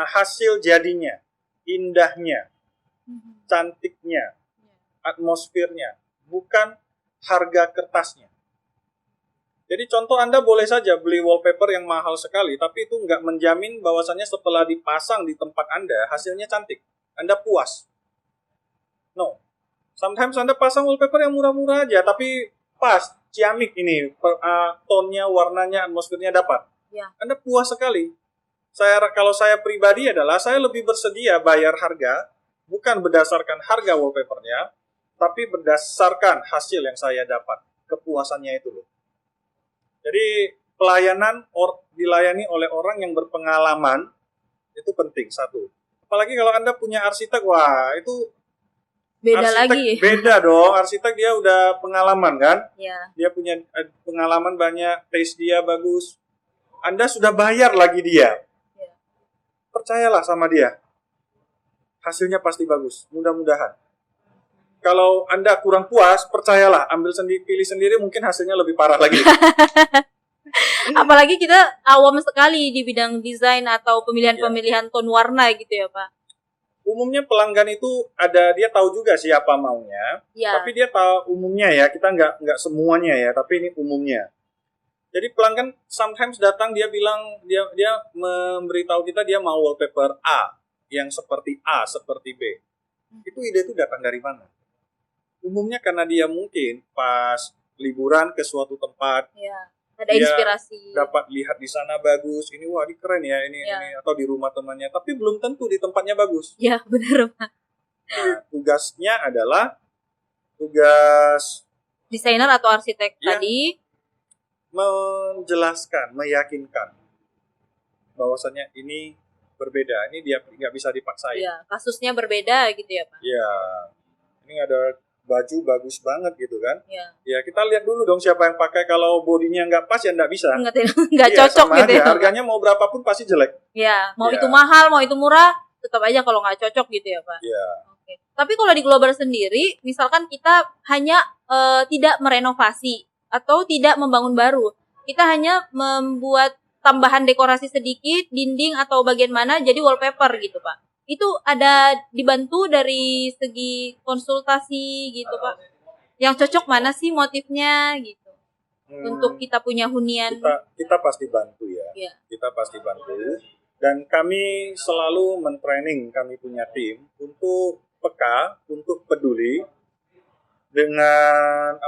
hasil jadinya, indahnya, cantiknya, atmosfernya, bukan harga kertasnya. Jadi contoh Anda boleh saja beli wallpaper yang mahal sekali, tapi itu nggak menjamin bahwasannya setelah dipasang di tempat Anda, hasilnya cantik. Anda puas. Sometimes Anda pasang wallpaper yang murah-murah aja, tapi pas, ciamik ini, tone-nya, warnanya, atmosfernya dapat. Ya. Anda puas sekali. Kalau saya pribadi adalah, saya lebih bersedia bayar harga, bukan berdasarkan harga wallpapernya, tapi berdasarkan hasil yang saya dapat. Kepuasannya itu loh. Jadi, pelayanan dilayani oleh orang yang berpengalaman, itu penting, satu. Apalagi kalau Anda punya arsitek, wah itu Beda arsitek lagi. beda dong. Arsitek dia udah pengalaman kan? Ya. Dia punya pengalaman banyak, taste dia bagus. Anda sudah bayar lagi dia. Ya. Percayalah sama dia. Hasilnya pasti bagus, mudah-mudahan. Kalau Anda kurang puas, percayalah, pilih sendiri, mungkin hasilnya lebih parah lagi. Apalagi kita awam sekali di bidang desain atau pemilihan tone warna gitu ya Pak. Umumnya pelanggan itu dia tahu juga siapa maunya, Ya. tapi dia tahu umumnya ya, kita nggak semuanya ya, tapi ini umumnya. Jadi pelanggan sometimes datang, dia bilang, dia memberitahu kita dia mau wallpaper A, yang seperti A, seperti B. Itu ide itu datang dari mana? Umumnya karena dia mungkin pas liburan ke suatu tempat, Ya. Ada inspirasi. dapat lihat di sana bagus, ini wah ini keren ya, ini atau di rumah temannya, tapi belum tentu di tempatnya bagus. Ya, benar Pak. Nah, tugasnya adalah tugas Desainer atau arsitek Ya. tadi menjelaskan, meyakinkan bahwasannya ini berbeda, ini dia nggak bisa dipaksain. ya, kasusnya berbeda gitu ya Pak. Ya, ini ada baju bagus banget gitu kan. Ya. Ya kita lihat dulu dong siapa yang pakai, kalau bodinya nggak pas ya nggak bisa. Nggak Iya, cocok sama gitu aja. ya. Harganya mau berapapun pasti jelek. Ya, mau Ya. itu mahal, mau itu murah, tetap aja kalau nggak cocok gitu ya Pak. Ya. Oke. Tapi kalau di Global sendiri, misalkan kita hanya tidak merenovasi atau tidak membangun baru, kita hanya membuat tambahan dekorasi sedikit, dinding atau bagian mana jadi wallpaper gitu Pak. Itu ada dibantu dari segi konsultasi gitu Pak. Yang cocok mana sih motifnya gitu. Untuk kita punya hunian. Kita pasti bantu ya. Ya. Kita pasti bantu. Dan kami selalu mentraining kami punya tim untuk peka, untuk peduli dengan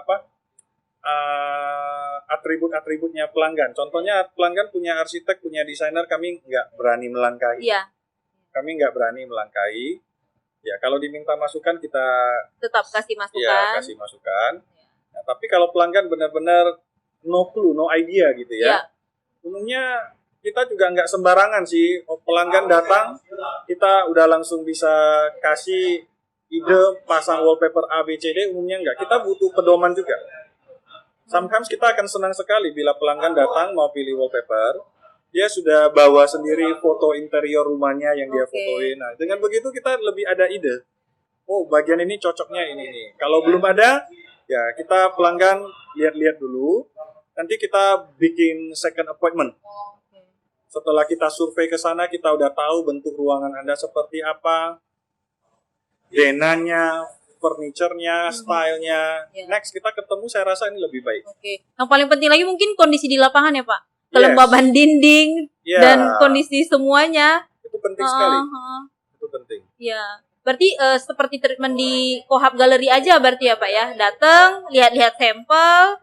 atribut-atributnya pelanggan. Contohnya pelanggan punya arsitek, punya desainer, kami nggak berani melangkahi. Iya. Kami nggak berani melangkahi. Ya kalau diminta masukan kita Tetap kasih masukan. ya kasih masukan. Nah, tapi kalau pelanggan benar-benar no clue, no idea gitu ya. Ya. Umumnya kita juga nggak sembarangan sih. Pelanggan datang, kita udah langsung bisa kasih ide pasang wallpaper A, B, C, D. Umumnya nggak. Kita butuh pedoman juga. Sometimes kita akan senang sekali bila pelanggan datang mau pilih wallpaper, dia sudah bawa sendiri foto interior rumahnya yang dia fotoin. Nah, dengan begitu kita lebih ada ide. Oh, bagian ini cocoknya ini. Kalau belum ada, ya kita pelanggan lihat-lihat dulu. Nanti kita bikin second appointment. Setelah kita survei ke sana, kita udah tahu bentuk ruangan Anda seperti apa, denanya, furniture-nya, stylenya. Ya. Next, kita ketemu, saya rasa ini lebih baik. Oke. Yang paling penting lagi mungkin kondisi di lapangan ya Pak. Kelembaban dinding Ya. dan kondisi semuanya. Itu penting sekali. Itu penting. Ya. Berarti seperti treatment di Kohab Gallery aja berarti ya Pak ya. Datang, lihat-lihat sampel,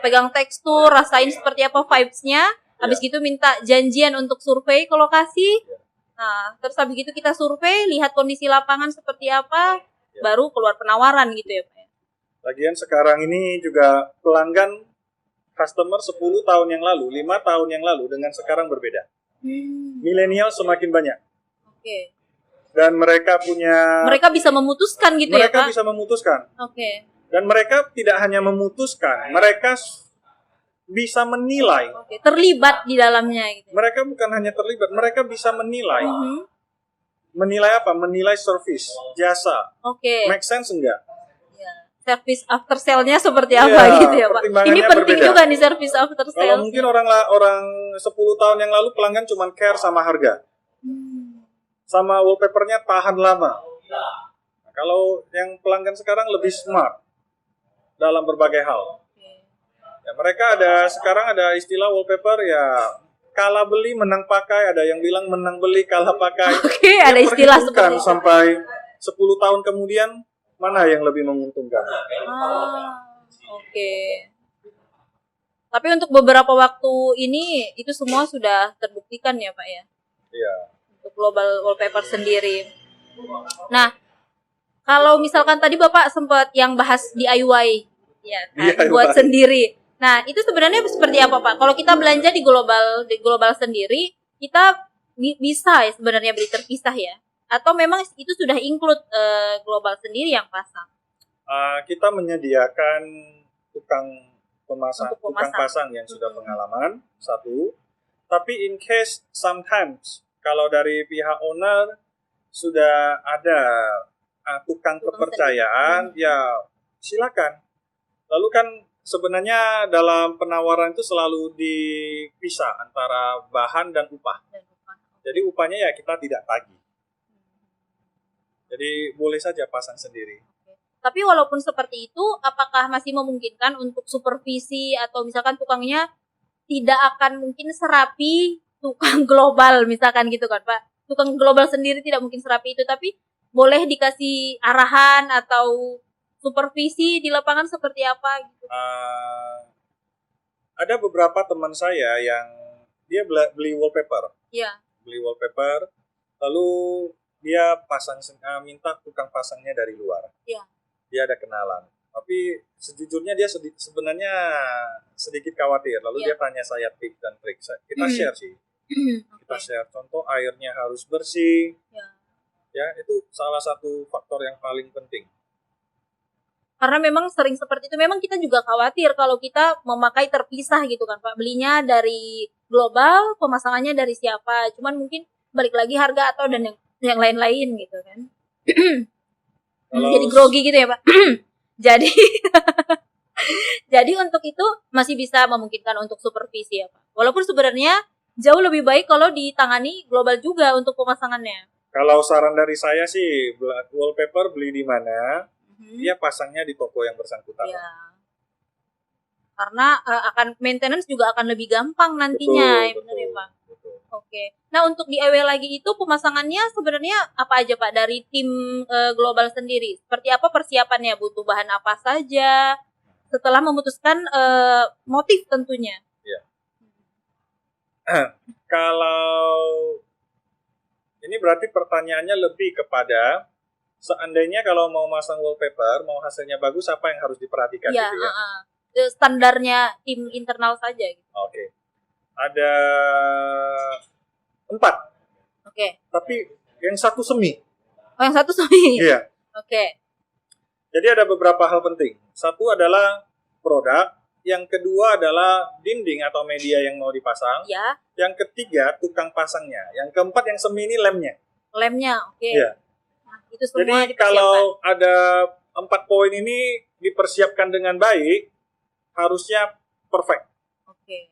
pegang tekstur, rasain seperti apa vibes-nya. Habis gitu minta janjian untuk survei ke lokasi. Nah, terus habis gitu kita survei, lihat kondisi lapangan seperti apa, baru keluar penawaran gitu ya Pak ya. Lagian sekarang ini juga pelanggan customer 10 tahun yang lalu, 5 tahun yang lalu dengan sekarang berbeda. Milenial semakin banyak. Oke. Dan mereka punya... Mereka bisa memutuskan gitu ya Pak? Mereka bisa memutuskan. Oke. Dan mereka tidak hanya memutuskan, mereka bisa menilai. Oke. Terlibat di dalamnya gitu. Mereka bukan hanya terlibat, mereka bisa menilai. Mhm. Menilai apa? Menilai service, jasa. Oke. Make sense enggak? Service after sale-nya seperti Iya, apa gitu ya Pak. pertimbangannya Ini penting berbeda. juga nih service after Kalau sale. mungkin orang 10 tahun yang lalu pelanggan cuma care sama harga. Sama wallpapernya tahan lama. Nah, kalau yang pelanggan sekarang lebih smart dalam berbagai hal. Ya, mereka sekarang ada istilah wallpaper ya kalah beli menang pakai, ada yang bilang menang beli kalah pakai. Oke, ada istilah seperti itu. Sampai 10 tahun kemudian mana yang lebih menguntungkan. Oke. Tapi untuk beberapa waktu ini itu semua sudah terbuktikan ya Pak ya? Iya. Untuk global wallpaper sendiri. Nah, kalau misalkan tadi Bapak sempat yang bahas DIY, ya kan, DIY. buat sendiri. Nah, itu sebenarnya seperti apa Pak? Kalau kita belanja di global sendiri, kita bisa ya sebenarnya beli terpisah ya? Atau memang itu sudah include global sendiri yang pasang? Kita menyediakan tukang Untuk pasang yang sudah pengalaman, satu. Tapi in case sometimes kalau dari pihak owner sudah ada tukang kepercayaan, ya silakan. Lalu kan sebenarnya dalam penawaran itu selalu dipisah antara bahan dan upah. Jadi upahnya ya kita tidak tagih. Jadi boleh saja pasang sendiri. Tapi walaupun seperti itu, apakah masih memungkinkan untuk supervisi atau misalkan tukangnya tidak akan mungkin serapi tukang global misalkan gitu kan Pak? Tukang global sendiri tidak mungkin serapi itu, tapi boleh dikasih arahan atau supervisi di lapangan seperti apa gitu? Ada beberapa teman saya yang dia beli wallpaper. Iya. Beli wallpaper, lalu dia minta tukang pasangnya dari luar. Iya. Dia ada kenalan, tapi sejujurnya dia sebenarnya sedikit khawatir. Lalu dia tanya saya tips dan trik. Kita share sih. Kita share. Contoh, airnya harus bersih. Ya, itu salah satu faktor yang paling penting. Karena memang sering seperti itu. Memang kita juga khawatir kalau kita memakai terpisah gitu kan Pak. Belinya dari global, pemasangannya dari siapa. Cuman mungkin balik lagi harga atau dan yang lain-lain gitu kan. Jadi grogi gitu ya Pak. Jadi untuk itu masih bisa memungkinkan untuk supervisi ya Pak. Walaupun sebenarnya jauh lebih baik kalau ditangani global juga untuk pemasangannya. Kalau saran dari saya sih, wallpaper beli di mana, dia pasangnya di toko yang bersangkutan. Ya. Karena akan maintenance juga akan lebih gampang nantinya, benar ya Pak. Oke. Nah untuk DIY lagi itu pemasangannya sebenarnya apa aja Pak dari tim global sendiri? Seperti apa persiapannya? Butuh bahan apa saja? Setelah memutuskan motif tentunya. Ya. Kalau ini berarti pertanyaannya lebih kepada seandainya kalau mau masang wallpaper, mau hasilnya bagus, apa yang harus diperhatikan ya, gitu ya? Standarnya tim internal saja. Gitu. Oke. Ada 4. Oke. Tapi yang satu semi. Oh, yang satu semi. Iya. Oke. Jadi ada beberapa hal penting. Satu adalah produk, yang kedua adalah dinding atau media yang mau dipasang. Ya. Yang ketiga tukang pasangnya. Yang keempat yang semi ini lemnya. Lemnya, oke. Iya. Nah, itu semua jadi kalau ada 4 poin ini dipersiapkan dengan baik, harusnya perfect. Oke.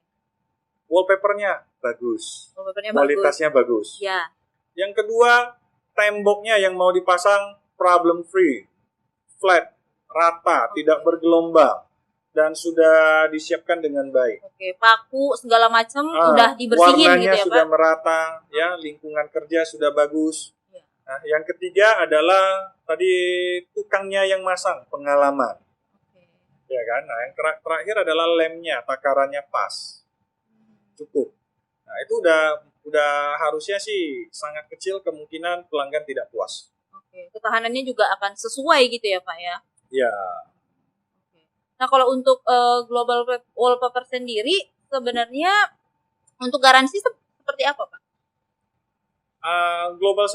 Wallpapernya bagus. Kualitasnya bagus. Ya. Yang kedua, temboknya yang mau dipasang problem free, flat, rata, tidak bergelombang, dan sudah disiapkan dengan baik. Oke, paku segala macam sudah dibersihin warnanya gitu ya sudah Pak? merata, ya, lingkungan kerja sudah bagus. Ya. Nah, yang ketiga adalah tadi tukangnya yang masang, pengalaman. Ya kan? Nah, yang terakhir adalah lemnya, takarannya pas. Cukup. Nah, itu udah harusnya sih sangat kecil kemungkinan pelanggan tidak puas. Oke, ketahanannya juga akan sesuai gitu ya Pak ya? Ya. Oke. Nah, kalau untuk global wallpaper sendiri sebenarnya untuk garansi seperti apa Pak? Global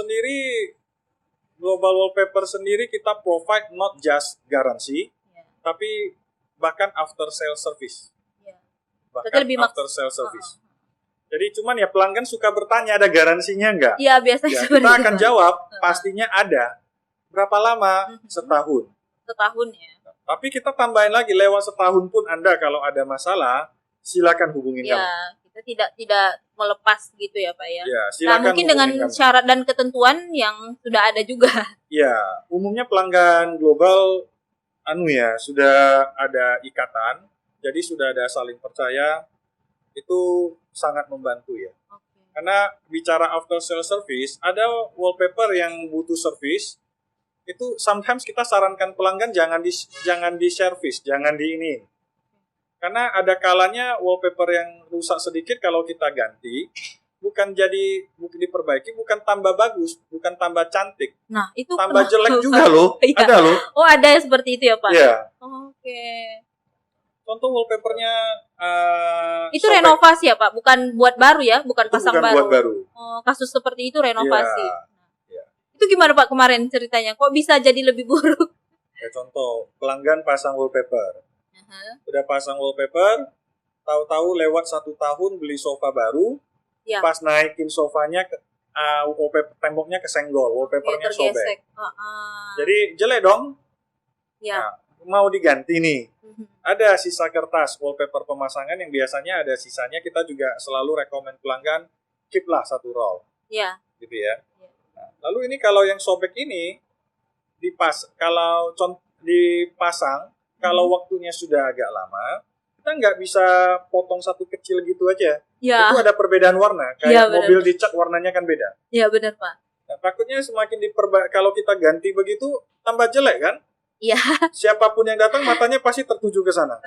wallpaper sendiri kita provide not just garansi, tapi bahkan after sale service. Bahkan after sale service. Jadi cuman ya pelanggan suka bertanya ada garansinya nggak? Iya biasanya. Ya, kita akan jawab pastinya ada. Berapa lama? Setahun. Setahun ya. Tapi kita tambahin lagi lewat setahun pun Anda kalau ada masalah silakan hubungin kami. Ya kita tidak melepas gitu ya Pak ya. Ya silakan. Nah mungkin dengan syarat dan ketentuan yang sudah ada juga. Ya umumnya pelanggan global sudah ada ikatan. Jadi sudah ada saling percaya, itu sangat membantu ya. Karena bicara after sale service, ada wallpaper yang butuh service, itu sometimes kita sarankan pelanggan jangan di service, jangan di ini. Karena ada kalanya wallpaper yang rusak sedikit kalau kita ganti, bukan diperbaiki, bukan tambah bagus, bukan tambah cantik. Nah, itu tambah jelek juga loh. Iya. Ada loh. Oh, ada yang seperti itu ya, Pak? Iya. Oke. Contoh wallpapernya itu renovasi ya, Pak? Bukan buat baru ya? Bukan itu pasang bukan baru? Buat baru. Oh, kasus seperti itu renovasi. Iya. Itu gimana, Pak, kemarin ceritanya? Kok bisa jadi lebih buruk? Ya, contoh, pelanggan pasang wallpaper. Udah pasang wallpaper, tahu-tahu lewat 1 tahun beli sofa baru, pas naikin sofanya, wallpaper temboknya kesenggol, wallpapernya sobek. Jadi jelek dong. Nah, mau diganti nih. Ada sisa kertas wallpaper pemasangan yang biasanya ada sisanya, kita juga selalu rekomend pelanggan keep lah 1 roll. Iya. Gitu ya. Nah, lalu ini kalau yang sobek ini dipasang, kalau waktunya sudah agak lama, kita nggak bisa potong satu kecil gitu aja. Ya. Itu ada perbedaan warna. Kayak mobil dicat warnanya kan beda. Iya, benar, Pak. Nah, takutnya semakin kalau kita ganti begitu tambah jelek kan? Iya. Siapapun yang datang matanya pasti tertuju ke sana.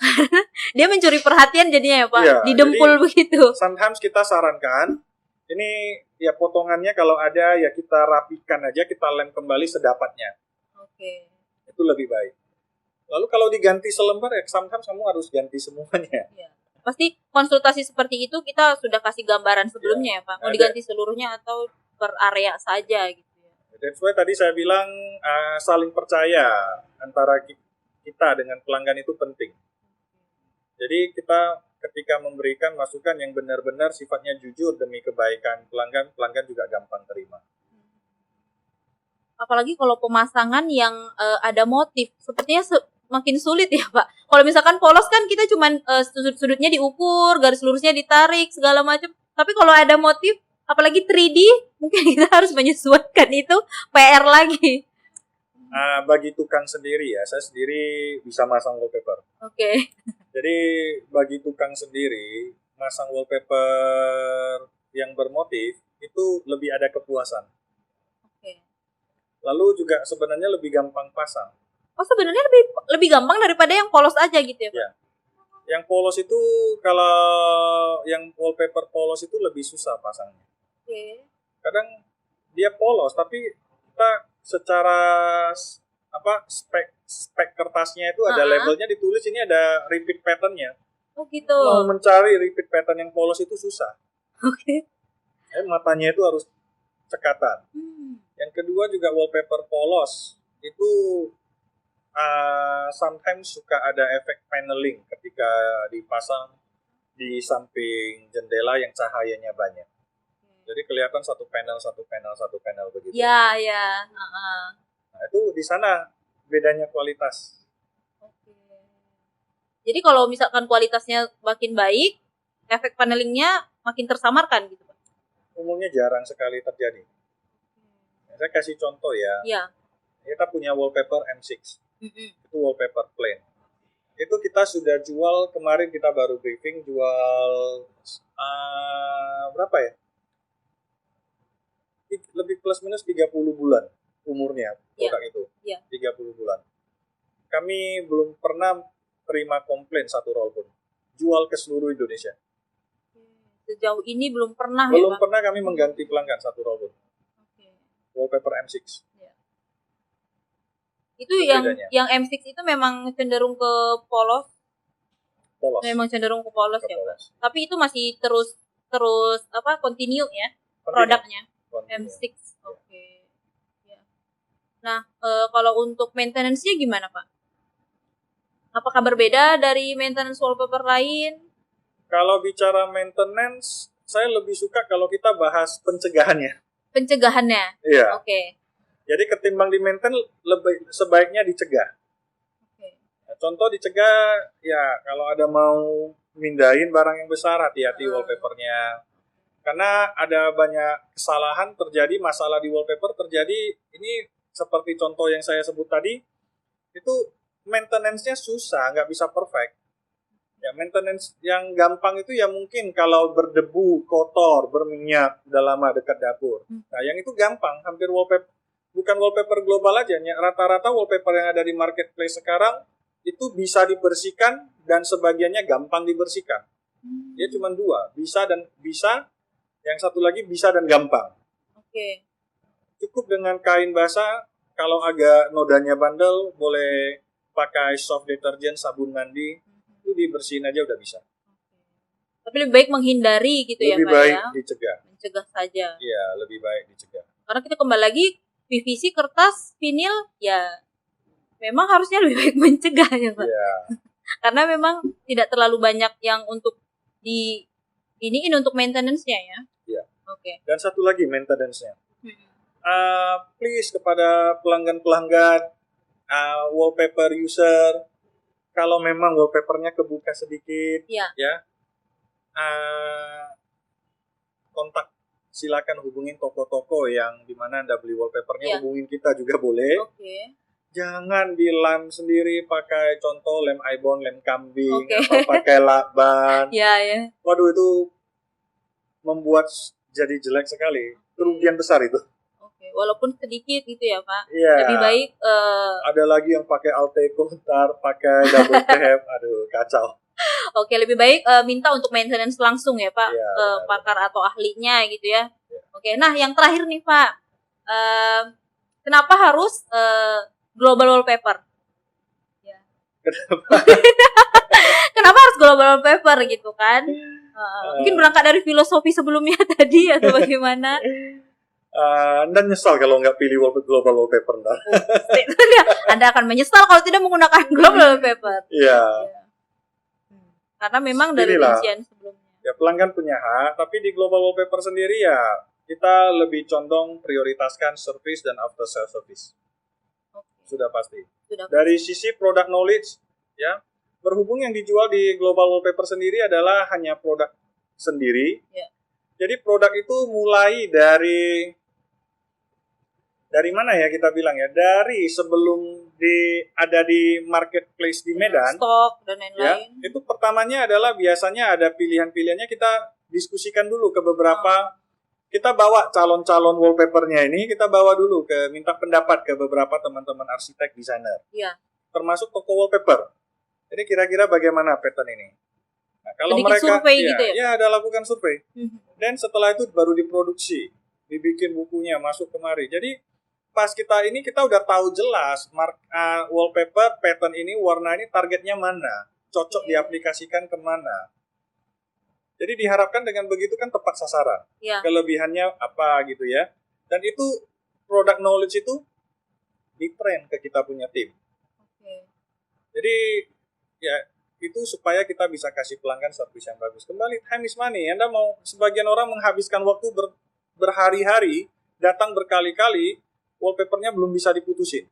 Dia mencuri perhatian jadinya ya, Pak. Ya, didempul begitu. Sometimes kita sarankan ini ya potongannya kalau ada ya kita rapikan aja, kita lem kembali sedapatnya. Oke. Itu lebih baik. Lalu kalau diganti selembar ya sometimes kamu harus ganti semuanya. Ya. Pasti konsultasi seperti itu kita sudah kasih gambaran sebelumnya ya, Pak. Mau diganti seluruhnya atau per area saja gitu. That's why tadi saya bilang saling percaya antara kita dengan pelanggan itu penting. Jadi kita ketika memberikan masukan yang benar-benar sifatnya jujur demi kebaikan pelanggan, pelanggan juga gampang terima. Apalagi kalau pemasangan yang ada motif, sepertinya makin sulit ya, Pak. Kalau misalkan polos kan kita cuman sudut-sudutnya diukur, garis lurusnya ditarik, segala macam. Tapi kalau ada motif, apalagi 3D, mungkin kita harus menyesuaikan itu PR lagi. Bagi tukang sendiri ya, saya sendiri bisa masang wallpaper. Oke. Jadi bagi tukang sendiri, masang wallpaper yang bermotif itu lebih ada kepuasan. Oke. Lalu juga sebenarnya lebih gampang pasang. Oh, sebenarnya lebih gampang daripada yang polos aja gitu ya, Pak? Ya. Yang polos itu, kalau yang wallpaper polos itu lebih susah pasangnya. Oke. Kadang dia polos tapi kita secara spek kertasnya itu ada labelnya ditulis ini ada repeat patternnya. Oh gitu. Mau mencari repeat pattern yang polos itu susah. Oke. Matanya itu harus cekatan. Yang kedua juga wallpaper polos itu sometimes suka ada efek paneling ketika dipasang di samping jendela yang cahayanya banyak. Jadi kelihatan satu panel begitu. Ya. Nah, itu di sana bedanya kualitas. Oke. Jadi kalau misalkan kualitasnya makin baik, efek panelingnya makin tersamarkan gitu, Pak? Umumnya jarang sekali terjadi. Saya kasih contoh ya. Iya. Kita punya wallpaper M6. Itu wallpaper plain. Itu kita sudah jual, kemarin kita baru briefing, jual berapa ya? Lebih plus minus 30 bulan umurnya produk itu. 30 bulan. Kami belum pernah terima komplain 1 roll pun. Jual ke seluruh Indonesia. Sejauh ini belum pernah belum ya, Pak? pernah kami mengganti pelanggan 1 roll pun. Wallpaper M6. Itu yang M6 itu memang cenderung ke polos. Memang cenderung ke polos ya, Pak. Tapi itu masih terus continue ya produknya. M6. Oke. Ya. Nah, kalau untuk maintenance-nya gimana, Pak? Apakah berbeda dari maintenance wallpaper lain? Kalau bicara maintenance, saya lebih suka kalau kita bahas pencegahannya. Pencegahannya? Iya. Oke. Jadi ketimbang di maintain, sebaiknya dicegah. Oke. Nah, contoh dicegah, ya kalau ada mau mindahin barang yang besar, hati-hati wallpapernya. Karena ada banyak kesalahan terjadi, masalah di wallpaper terjadi, ini seperti contoh yang saya sebut tadi, itu maintenance-nya susah, nggak bisa perfect. Ya, maintenance yang gampang itu ya mungkin kalau berdebu, kotor, berminyak, udah lama dekat dapur. Nah, yang itu gampang, hampir bukan wallpaper global aja, rata-rata wallpaper yang ada di marketplace sekarang itu bisa dibersihkan dan sebagiannya gampang dibersihkan. Dia cuma dua, bisa dan bisa, yang satu lagi bisa dan gampang. Oke. Cukup dengan kain basah, kalau agak nodanya bandel boleh pakai soft detergent, sabun mandi, itu dibersihin aja udah bisa. Tapi lebih baik menghindari gitu Lebih ya Pak baik ya. dicegah. Mencegah saja. Iya, lebih baik dicegah. Karena kita kembali lagi PVC, kertas, vinil ya memang harusnya lebih baik mencegah ya Pak. Iya. Karena memang tidak terlalu banyak yang untuk iniin untuk maintenance-nya ya. Iya. Oke. Dan satu lagi maintenance-nya. Please kepada pelanggan-pelanggan, wallpaper user, kalau memang wallpapernya kebuka sedikit, ya, kontak, silakan hubungin toko-toko yang dimana Anda beli wallpapernya, hubungin kita juga boleh. Oke. Jangan di lem sendiri, pakai contoh lem ibon, lem kambing, atau pakai lakban. Iya. Waduh, itu membuat jadi jelek sekali. Kerugian besar itu. Oke, walaupun sedikit gitu ya Pak. Iya. Lebih baik. Ada lagi yang pakai Alteco, ntar pakai double tap, aduh kacau. Oke, lebih baik minta untuk maintenance langsung ya Pak, ya, ke pakar atau ahlinya gitu ya. Oke, nah yang terakhir nih Pak, kenapa harus global wallpaper? Ya. Kenapa harus global wallpaper gitu kan? Mungkin berangkat dari filosofi sebelumnya tadi atau bagaimana? Anda nyesal kalau nggak pilih global wallpaper, ntar. Anda akan menyesal kalau tidak menggunakan global wallpaper. Iya. Karena memang dari rincian sebelumnya. Ya, pelanggan punya hak, tapi di global wallpaper sendiri ya kita lebih condong prioritaskan service dan after sales service. Sudah pasti. Dari sisi product knowledge, ya, berhubung yang dijual di global wallpaper sendiri adalah hanya produk sendiri. Ya. Jadi produk itu mulai dari mana ya kita bilang ya? Dari sebelum ada di marketplace di Medan, stok dan lain-lain. Ya, itu pertamanya adalah biasanya ada pilihan-pilihannya, kita diskusikan dulu ke beberapa. Kita bawa calon-calon wallpapernya ini, kita bawa dulu minta pendapat ke beberapa teman-teman arsitek, desainer. Iya. Termasuk toko wallpaper. Jadi kira-kira bagaimana pattern ini? Nah, kalau sedikit mereka survei gitu ya? Ya, ada lakukan survei. Dan setelah itu baru diproduksi, dibikin bukunya, masuk kemari. Jadi pas kita udah tahu jelas wallpaper pattern ini, warna ini targetnya mana, cocok diaplikasikan kemana. Jadi diharapkan dengan begitu kan tepat sasaran. Ya. Kelebihannya apa gitu ya. Dan itu product knowledge itu di-train ke kita punya tim. Jadi ya itu supaya kita bisa kasih pelanggan service yang bagus. Kembali, time is money. Anda mau, sebagian orang menghabiskan waktu berhari-hari, datang berkali-kali, wallpapernya belum bisa diputusin.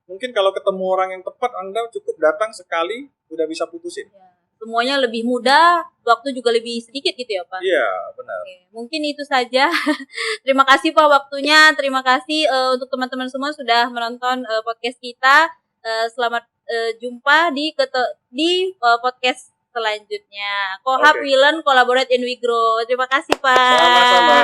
Mungkin kalau ketemu orang yang tepat, Anda cukup datang sekali, udah bisa putusin. Ya. Semuanya lebih mudah, waktu juga lebih sedikit gitu ya Pak? Iya, benar. Oke, mungkin itu saja. Terima kasih Pak waktunya, terima kasih untuk teman-teman semua sudah menonton podcast kita. Selamat jumpa di podcast selanjutnya. Kohab Wilen Collaborate and We Grow. Terima kasih Pak. Sama-sama.